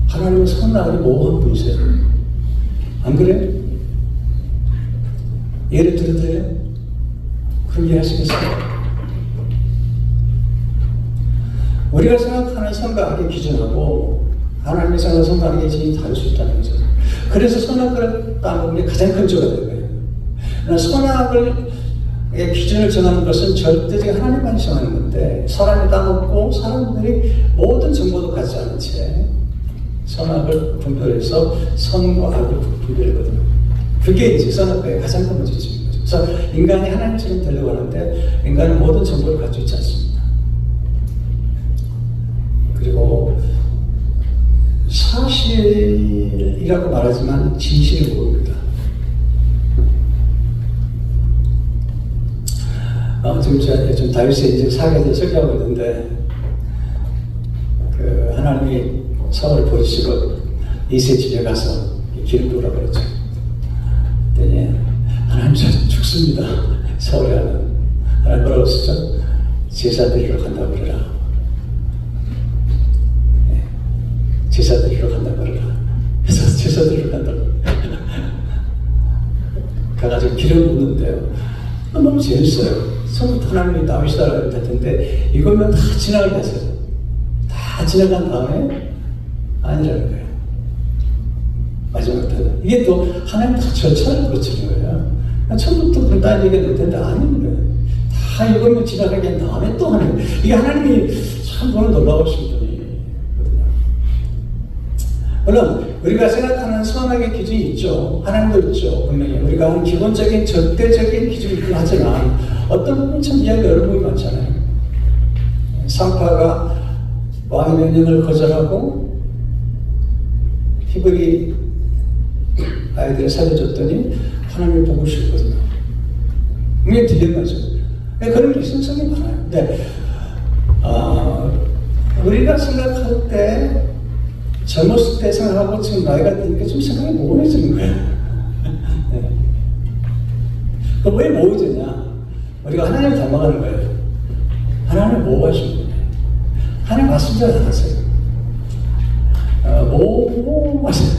하나님은 선악이 모호한 분이세요. 안 그래요? 예를 들어드려요? 그럼 이해하시겠어요? 우리가 생각하는 선과 악의 기준하고 하나님이 생각하는 선과 악의 기준이 다를 수 있다는 거죠. 그래서 선악을 따먹는 게 가장 큰 죄가 되는 거예요. 선악을 기준을 정하는 것은 절대적인 하나님만 정하는 건데 사람이 따먹고 사람들이 모든 정보도 갖지 않은 채 선악을 분별해서 선과 악을 분별하거든요. 그게 이제 선악과의 가장 큰 문제점인 거죠. 그래서 인간이 하나님처럼 되려고 하는데 인간은 모든 정보를 가지고 있지 않습니다. 그리고 사실이라고 말하지만 진실을 모릅니다. 지금 제가 좀 다윗의 이제 사역에 대해 설교하고 있는데, 그 하나님이 사울을 버리시고 이세 집에 가서 기름 부으라고 그랬죠. 그랬더니 하나님 저 죽습니다. 사울이 하나님 뭐라고 했었죠? 제사 드리러 간다고 그러라. 네. 제사 드리러 간다고 그러라. 그래서 제사 드리러 간다고 가가지고 기름 부는데요. 너무 재밌어요. 처음부터 하나님이 다윗이다라고 했는데 이거면 다 지나가게 했어요. 다 지나간 다음에 아니라는 거예요. 마지막부터 이게 또 하나님 다 절차를 거치는 거예요. 처음부터 그런 얘기가 될 텐데 아닌 거예요. 다 이거면 지나가게 한 다음에 또 하는 거예요. 이게 하나님이 참 보면 놀라우신 분이거든요. 물론 우리가 생각하는 선악의 기준이 있죠. 하나님도 있죠. 분명히 우리가 하는 기본적인 절대적인 기준이 있긴 하지만 어떤 부분 참 이야기 어려움이 많잖아요. 상파가 왕의 명령을 거절하고 히브리 아이들을 살려줬더니 하나님을 보고 싶거든요. 이게 딜레마죠. 그런 게 생성이 많아요. 근데 우리가 생각할 때 젊었을 때 생각하고 지금 나이가 드니까 좀 생각이 모호해지는 거예요. 네. 왜 모호해지냐? 우리가 하나님을 닮아가는 거예요. 하나님을 모호하신 거예요. 하나님 말씀대로 안 하세요. 모호하세요.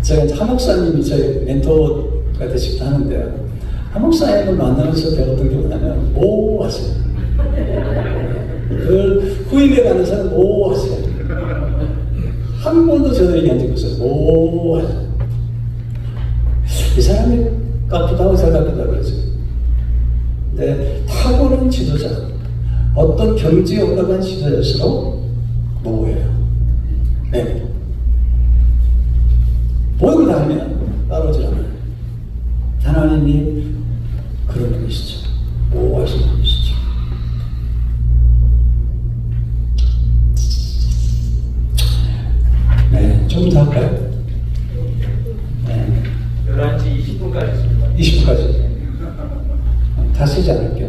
제가 이제 한 목사님이 저희 멘토가 되시기도 하는데요. 한 목사님을 만나면서 배웠던 게 뭐냐면 모호하세요. 그걸 후임에 가는 사람 모호하세요. 한 번도 저도 얘기한 적이 없어요. 모호하세요. 이 사람이 깎기도 하고 잘 깎기도 하고 그러죠. 근데 탁월한 지도자, 어떤 경지에 올라간 지도자일수록 모호해요. 네. 보이고 다니면 따라오지 않아요. 하나님이 그런 분이시죠. 모호하신 분이시죠. 네, 좀 더 할까요? 네. 11시 20분까지 있습니다. 20분까지. 다 쓰지 않을게요.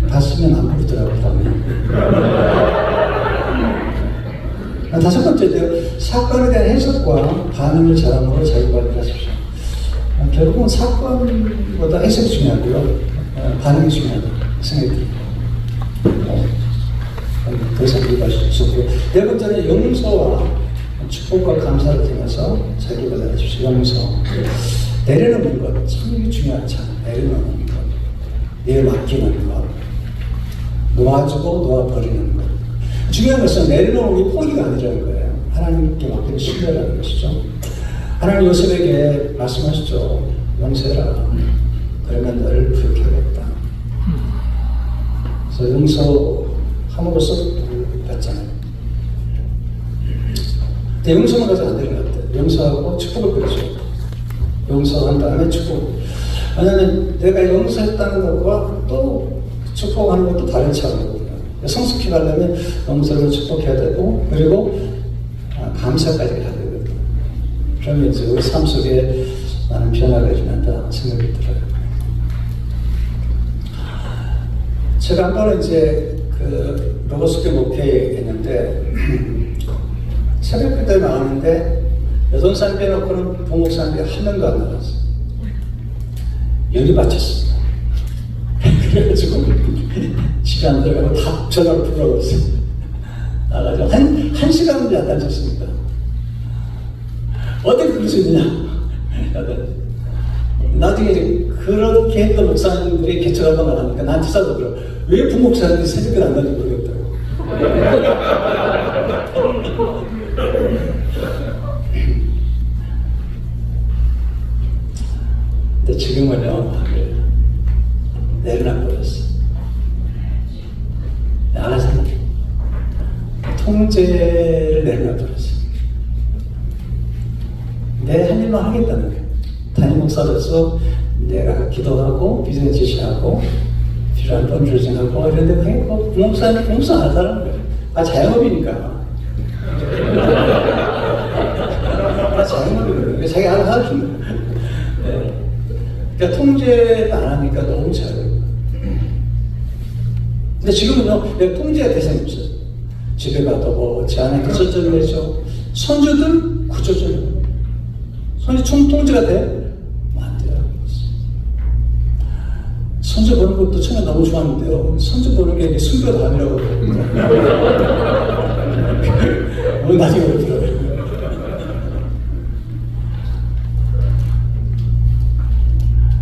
다 쓰면 안 부르더라고요, 다음에. 다섯 번째인데요. 사건에 대한 해석과 반응을 잘함으로 자기관리를 하십시오. 결국은 사건보다 해석이 중요하고요. 반응이 중요하다고 생각이 듭니다. 더 이상 얘기하실 수 없고요. 네 번째는 용서와 축복과 감사를 통해서 자기관리를 하십시오. 용서. 내려놓는 것. 참 이게 중요하지 않아요. 내려놓는 것. 내 맡기는 것. 놓아주고 놓아버리는 것. 중요한 것은 내려놓은 게 포기가 아니라는 거예요. 하나님께 맡기는 신뢰라는 것이죠. 하나님 요셉에게 말씀하시죠. 용서해라. 그러면 너를 부르게 하겠다. 그래서 용서함으로써 복을 받잖아요. 근데 용서만 가서 안 되는 것 같아요. 용서하고 축복을 받죠. 용서한 다음에 축복. 왜냐하면 내가 용서했다는 것과 또 축복하는 것도 다른 차원이거든요. 성숙해 가려면 용서를 축복해야 되고, 그리고 감사까지 해야 되거든요. 그러면 이제 우리 삶 속에 많은 변화가 일어난다 생각이 들어요. 제가 한 번은 이제 그 로고스교 목회했는데 새벽 그때 나왔는데 여동산 빼놓고는 부목사님이 한 명도 안 나왔어요. 열이 받쳤습니다. 그래가지고 집에 안 들어가고 다 전화로 불러왔어요. 나가지고 한 시간을 안 앉았습니다. 어떻게 그럴 수 있느냐? 나중에 이제 그렇게 했던 목사님들이 개척하고 나가니까 나한테 싸우더라고요. 왜 부목사님이 새벽에 안 나는지 모르겠다고. 근데 지금은요, 내려놔버렸어. 알아서 통제를 내려놔버렸어. 내 할 일만 하겠다는 거예요. 담임 목사로서 내가 기도하고 비전 제시하고 필요한 펀드레이징하고 이런 데 하고 부목사는 부목사 안 하라는 거예요. 자영업이니까. 자영업이니까 자기 알아서 하는 거예요. 네. 그러니까 통제를 안 하니까 너무 잘해요. 근데 지금은요, 내가 통제가 대상이 없어요. 집에 가도 뭐, 제 아내 구조전을 내죠. 손주들 구조전을. 손주 총통제가 돼? 안 돼요. 손주 보는 것도 처음에 너무 좋았는데요. 손주 보는 게 순교도 아니라고 그러거든요. 오늘 나중에 그러더라고요.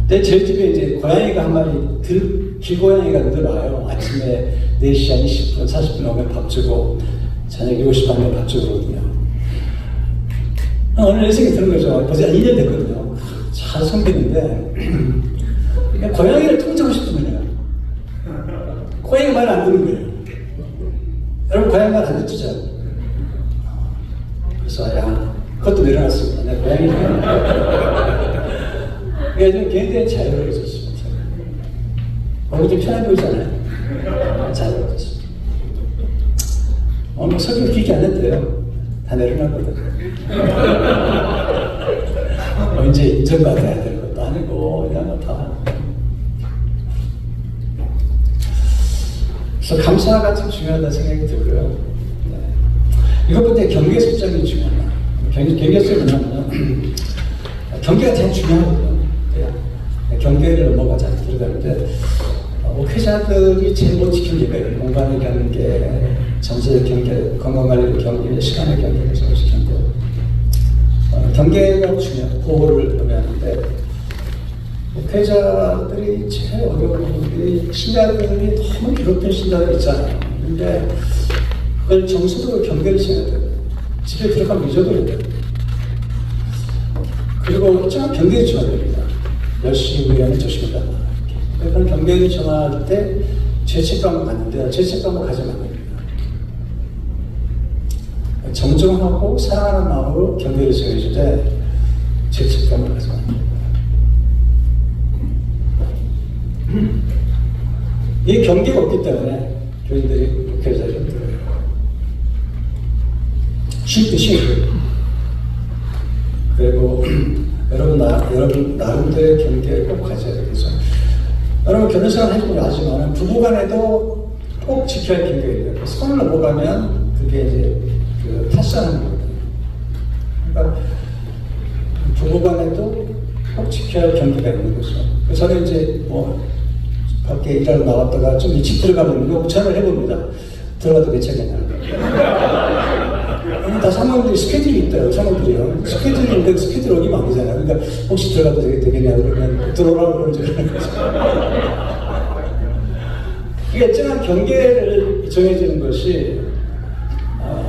근데 저희 집에 이제 고양이가 한 마리, 길고양이가 늘어와요. 아침에 4시 한 20분, 40분 오면 밥 주고, 저녁 7시 반에 밥 주고 그러거든요. 오늘 내 생각이 드는 거죠. 벌써 2년 됐거든요. 잘 섬기는데, 고양이를 통제하고 싶은 거예요. 고양이가 말 안 듣는 거예요. 여러분, 고양이 말 안 듣죠? 그래서, 야, 그것도 내려놨습니다. 내 고양이를. 그래서 굉장히 자유로워졌습니다. 오늘 좀 편해 보이잖아요. 자유로워졌습니다. 오늘 설교 길게 안 했대요. 다 내려놨거든. 이제 인정받아야 될 것도 아니고, 이런 거 다. 그래서 감사가 참 중요하다 생각이 들고요. 네. 이것보다 경계 속장이 중요하다. 경계 속이 뭐냐면, 경계가 제일 중요하거든요. 경계를 넘어가자 들어가는데 목회자들이 제일 못 지킨 게 공간의 경계, 정서의 경계, 건강관리의 경계, 시간의 경계를 잘 지키는데 경계가 중요해요. 보호를 하는데 목회자들이 제일 어려운 부분이 신자들이 너무 괴롭힌 신자들 있잖아요. 근데 그걸 정서적으로 경계를 지어야 돼요. 집에 들어가면 잊어버려야 돼요. 그리고 좀 경계를 지어야 됩니다. 열심히 우리는 조심하다. 그런 경계를 정할 때 죄책감을 갖는데요. 죄책감을 가지면 안 됩니다. 정정하고 사랑하는 마음으로 경계를 정해줄 때 죄책감을 가지면 안 됩니다. 이 경계가 없기 때문에 교인들이 목회자를 힘들어요. 쉴 때 쉬고 그리고 여러분 나름대로의 경계를 꼭 가져야 되겠죠. 여러분 결혼생활 해보고 나지만 부부간에도 꼭 지켜야 할 경계가 있어요. 선을 넘어가면 그게 이제 그 탈사하는 거거든요. 그러니까 부부간에도 꼭 지켜야 할 경계가 있는 거죠. 그래서 저는 이제 뭐 밖에 일하러 나왔다가 좀 일찍 들어가면 욕찬을 해봅니다. 들어가도 괜찮겠냐. 다 사모님들이 스케줄이 있대요. 사모님들이요. 스케줄이 있는데 스케줄 어기면 안 되잖아요. 그러니까 혹시 들어가도 되겠냐 그러면 들어오라고 그러는 줄 알았어요. 그 일정한 경계를 정해지는 것이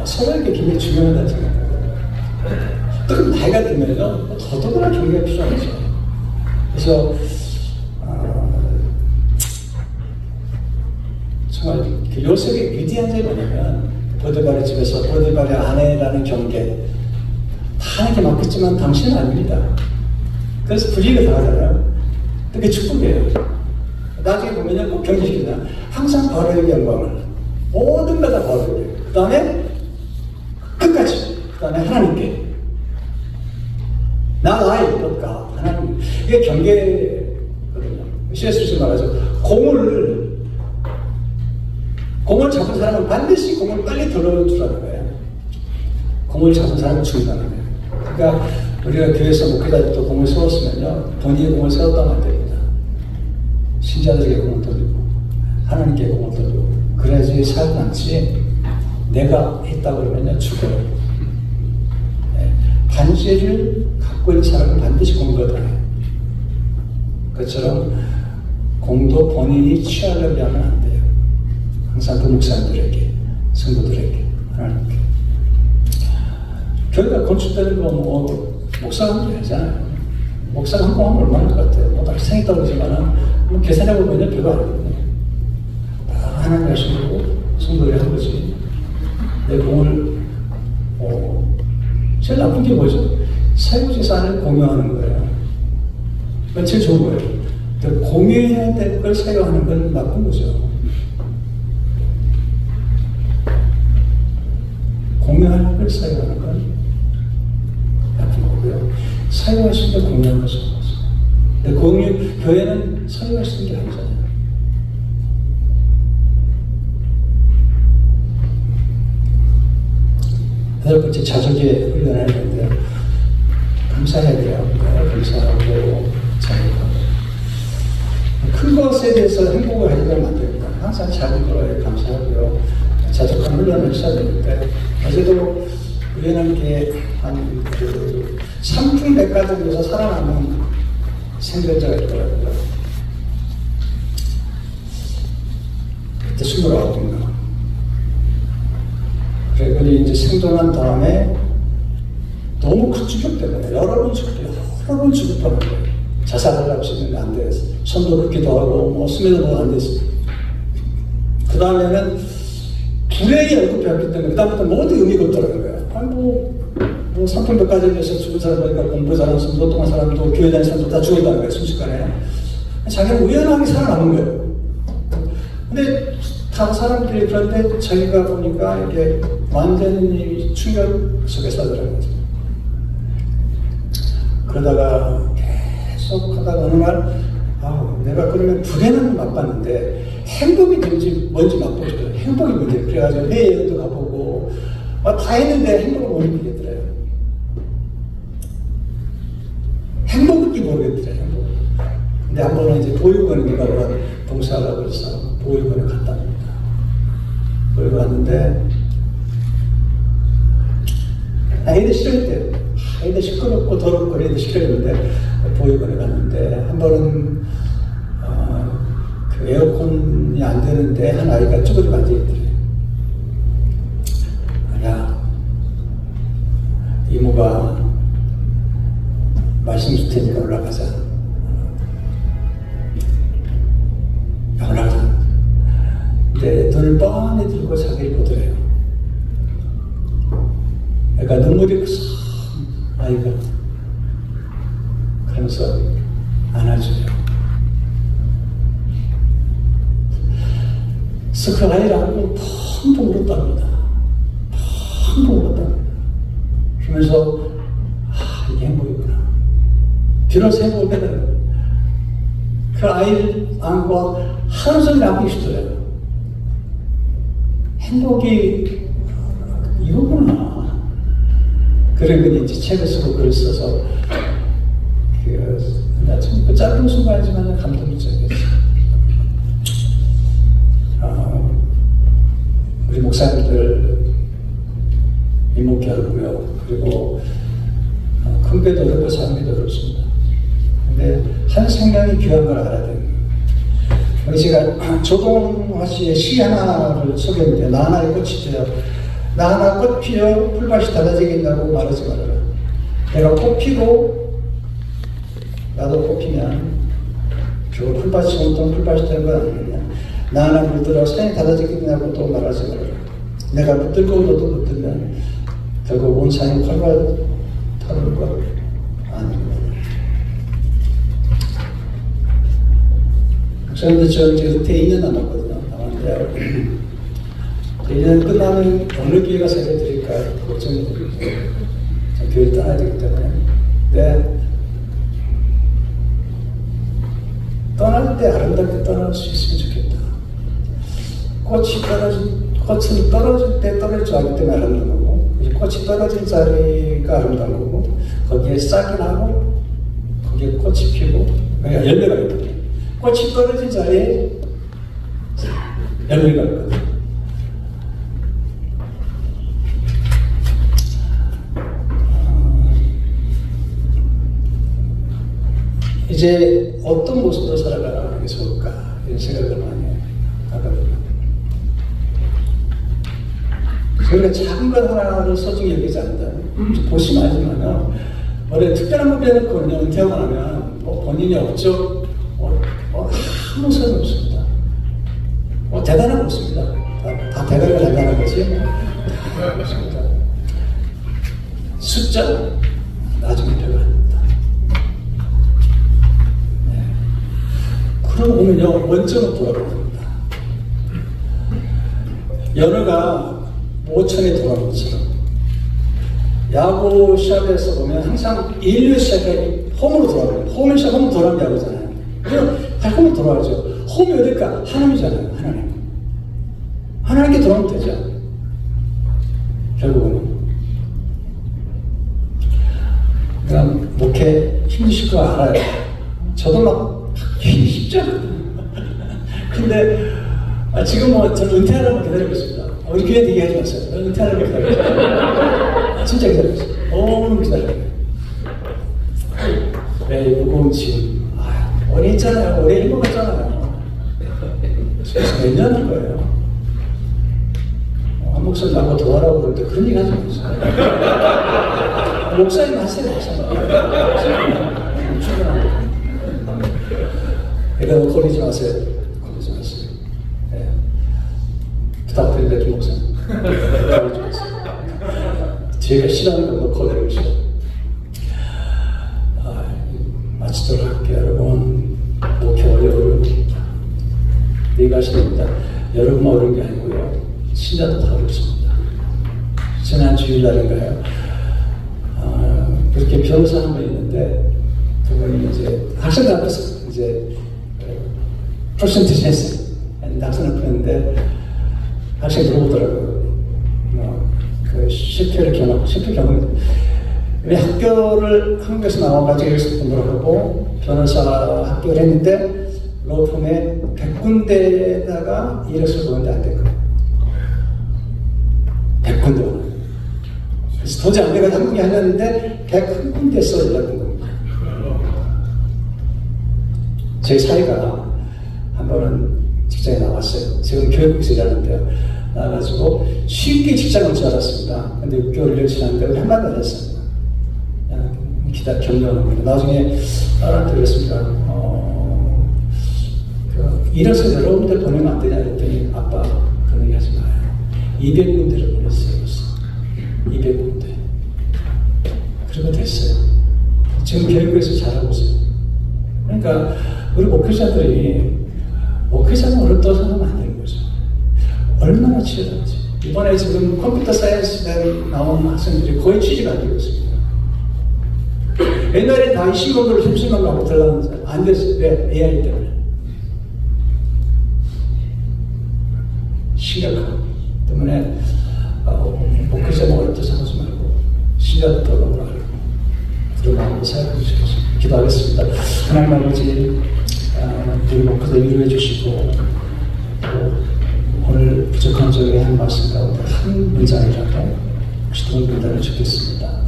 서로에게 굉장히 중요하다는 생각해요. 또 나이가 들면요, 더더구나 경계가 필요하죠. 그래서 정말 그 요셉의 위대한 점이 뭐냐면 보디발의 집에서 보디발의 아내라는 경계 다 하나님께 맡겼지만 당신은 아닙니다. 그래서 불이익을 당하잖아요. 그게 축복이에요. 나중에 보면요, 꼭 경계시키잖아. 항상 바로에게 영광을 모든 걸 다 바로에게, 그 다음에 끝까지, 그 다음에 하나님께 나의 것과 하나님. 이게 경계거든요. C.S. 말하죠. 공을 잡은 사람은 반드시 공을 빨리 들어올 줄 아는 거예요. 공을 잡은 사람은 죽는다는 거예요. 그러니까 우리가 교회에서 목회자들도 공을 세웠으면요, 본인의 공을 세웠다면 안 됩니다. 신자들에게 공을 돌리고 하나님께 공을 돌리고 그래야지 살아남지. 내가 했다고 그러면요, 죽어요. 네. 반지를 갖고 있는 사람은 반드시 공부를 해요. 그처럼 공도 본인이 취하려고 하면 안 돼요. 항상 그 목사님들에게, 성도들에게, 하나님께. 교회가 건축되는 거 목사가 하면 되잖아요. 목사가 한 번 하면 얼마나 것 같아요. 다 생겼다고 그러지만은 계산해보면 별거 아니거든요. 다 하나님 하시고 성도들이 한 거지. 내 공을 제일 나쁜 게 뭐죠? 사유재산을 공유하는 거예요. 그건 제일 좋은 거예요. 공유해야 될 걸 사유하는 건 나쁜 거죠. 공유하는 걸 사유하는 건 나쁜 거고요. 사유할 수 있는 공유하는 것은 없어요. 근데 교회는 사유할 수 있는 게 아니잖아요. 여덟 번째, 자족의 훈련을 했는데요. 감사해야 돼요. 감사하고 자족하고. 큰 것에 대해서 행복을 하려면 안 됩니다. 항상 작은 거에 감사하고요. 자족한 훈련을 했어야 되니까. 어제도 우리는 한 삼풍백과정에서 살아남은 생존자가 있더라고요. 그때 29인가. 그분이 이제 생존한 다음에 너무 큰 충격 때문에 여러 번 죽었다는 거예요. 자살하려고 했는데 안 돼서 손도 긋기도 하고 스며도 안 됐어요. 그 다음에는 불행이 얼굴배웠기 때문에 그다음부터 모든 의미가 없더라는 거예요. 아니 삼풍백과정에서 죽은 사람 보니까 공부 잘하는 사람, 노동한 사람도 교회 다니는 사람도 다 죽었다는 거예요. 순식간에. 자기는 우연하게 살아남은 거예요. 근데 다른 사람들이 그런데 자기가 보니까 이게 완전히 충격 속에 살더라는 거죠. 그러다가 계속 하다가 어느 날 내가 그러면 불행은 맛봤는데 행복이 뭔지 맛보고 싶어요. 행복이 뭔지. 그래가지고 해외여행도 가보고 다 했는데 행복을 못 느끼겠더래요. 행복인지 모르겠더래요. 근데 한 번은 이제 보육원에 가서 봉사하라고 해서 보육원에 갔답니다. 보육원 갔는데 애들 싫어했대요. 애들 시끄럽고 더럽고 애들 싫어했는데 보육원에 갔는데 한 번은 그 에어컨이 안 되는데 한 아이가 쭈그리고 앉아있더래요. 야, 이모가 말씀 줄 테니까 올라가자. 올라가자. 근데 눈을 뻔히 들고 자기를 보더래요. 그러니까 눈물이 푸석 아이가 그러면서 안아줘요. 그래서 그 아이를 안고 펑펑 울었답니다. 펑펑 울었답니다. 그러면서 이게 행복이구나. 비로소 행복을 깨달아요. 그 아이를 안고 하루 종일 안고 싶더래요. 행복이 이거구나. 그러면 이제 책을 쓰고 글을 써서 그 짧은 순간이지만 감동이 있었겠어요. 우리 목사님들 이목하고요. 그리고 큰 배도 어렵고 작은 배도 어렵습니다. 근데 한 생명이 귀한 걸 알아야 됩니다. 우리 제가 조동화 씨의 시 하나를 소개했는데 나 하나의 꽃이죠. 나 하나 꽃 피어 풀밭이 닫아지겠다고 말하지 말아라. 내가 꽃 피고 나도 꽃 피면 결국 풀밭이 온통 풀밭이 되는 건 아니냐. 나 하나 물들어 산이 닫아지겠냐고 또 말하지 말아라. 내가 물들고 너도 물들면 결국 온 산이 펄펄 타는 것 아니구나. 저는 저 이제 은퇴 2년 남았거든요. 남았는데 2년 끝나면 어느 기회가 생겨드릴까 걱정이 됩니다. 교회 떠나야 되기 때문에. 네. 떠날 때 아름답게 떠날 수 있으면 좋겠다. 꽃은 떨어질 때 떨어질 줄 알기 때문에 아름다운 거고, 꽃이 떨어진 자리가 아름다운 거고, 거기에 싹이 나고, 거기에 꽃이 피고, 그러니까 열매가 있거든요. 꽃이 떨어진 자리에 열매가 있거든요. 이제 어떤 모습으로 살아가는 게 좋을까 이런 생각을 많이 하거든요. 저희가 작은 것 하나를 소중히 여기지 않는다. 보시면 알지만요. 원래 특별한 거 빼놓고는 은퇴하고 나면 본인이 업적 아무 소용 없습니다. 대단한 거 없습니다. 다 대단한 거지. 다 없습니다. 숫자 나중에 별로 아닙니다. 네. 그러고 보면요, 원점은 돌아갑니다. 연어가 모천에 돌아온 것처럼 야구 시합에서 보면 항상 1루 시합에 홈으로 돌아가요. 홈을 시합 홈으로 돌아오면 야구잖아요. 그럼 다 홈으로 돌아가죠. 홈이 어딜까? 하나님이잖아요. 하나님. 하나님께 돌아오면 되죠. 결국은. 그럼 목회 힘드실 거 알아요. 저도 막 쉽지 않거든요. 근데 지금 저는 은퇴하려고 기다리고 있습니다. 우리 교회 얘기하지 마세요. 은퇴하려고 기다리고 있어요. 진짜 기다리고 있어요. 너무 기다려요. 왜 무거운 짐. 오래 있잖아요. 오래 행복했잖아요. 그래서 몇 년 한 거예요. 한 목사님 나보고 더 하라고 그러는데 그런 얘기 하지 마세요. 목사님 하세요. 그러니까 거리지 마세요. 거리지 마세요. 네. 부탁드립니다, 김 목사님. 거리지 마세요. 제가 싫어하는 건 놓고 내리고 싶어요. 마치도록 할게요. 여러분, 목회 어려워요. 네가 하십니다. 여러분만 어려운 게 아니고요. 신자도 다 어렵습니다. 지난 주일날인가요? 그렇게 변호사 한 분 있는데, 그분이 이제 학생들 앞에서 이제 퍼센티지 했어요. 학생을 푸는데, 학생이 물어보더라고요. 그 실패 경험이 우리 학교를 한국에서 나와가지고 여기서 공부를 하고 변호사 학교를 했는데 로펌에 100군데에다가 이력서를 보는데 안 된 거예요. 100군데. 그래서 도저히 안 돼가지고 한국에 하려는데 101군데 써 연락한 겁니다. 제 사이가 한 번은 직장에 나왔어요. 지금 교육국에서 일하는데요. 나와가지고 쉽게 직장 올 줄 알았습니다. 근데 6개월 일 지났는데 우리 한마디 안 했습니다. 격려하는 겁니다. 나중에 딸한테 그랬습니다. 이래서 여러분들 보내면 안 되냐 그랬더니 아빠 그런 얘기 하지 마요. 200군데를 보냈어요. 200군데. 그러면 됐어요. 지금 교육에서 잘하고 있어요. 그러니까 우리 목회자들이 목회자는 어렵다고 생각하면 안 되는 거죠. 얼마나 치열한지. 이번에 지금 컴퓨터 사이언스에 나온 학생들이 거의 취직 안 되고 있습니다. 옛날에 다 20만 걸로 30만 갖고 들어가는데 안 됐어요. 왜? AI 때문에. 심각하고 때문에 목회자는 어렵다 생각하지 말고 신자도 더 너무 알고 그런 마음으로 살고 싶습니다. 기도하겠습니다. 하나님 아버지 우리 목회자 위로해 주시고 오늘 부족한 저에게 한 말씀 가운데 한 문장이라도 혹시 도움이 된다면 좋겠습니다.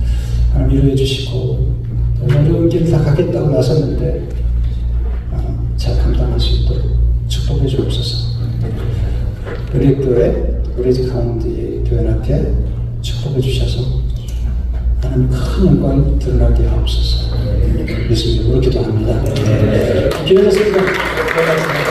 하나님 위로해 주시고 어려운 길을 다 가겠다고 나섰는데 잘 감당할 수 있도록 축복해 주시고 우리 교회, 우리 가운데 교회한테 축복해 주셔서 하나님 큰 영광 드러나게 하옵소서. 예수님으로 기도합니다. 기도하셨습니다.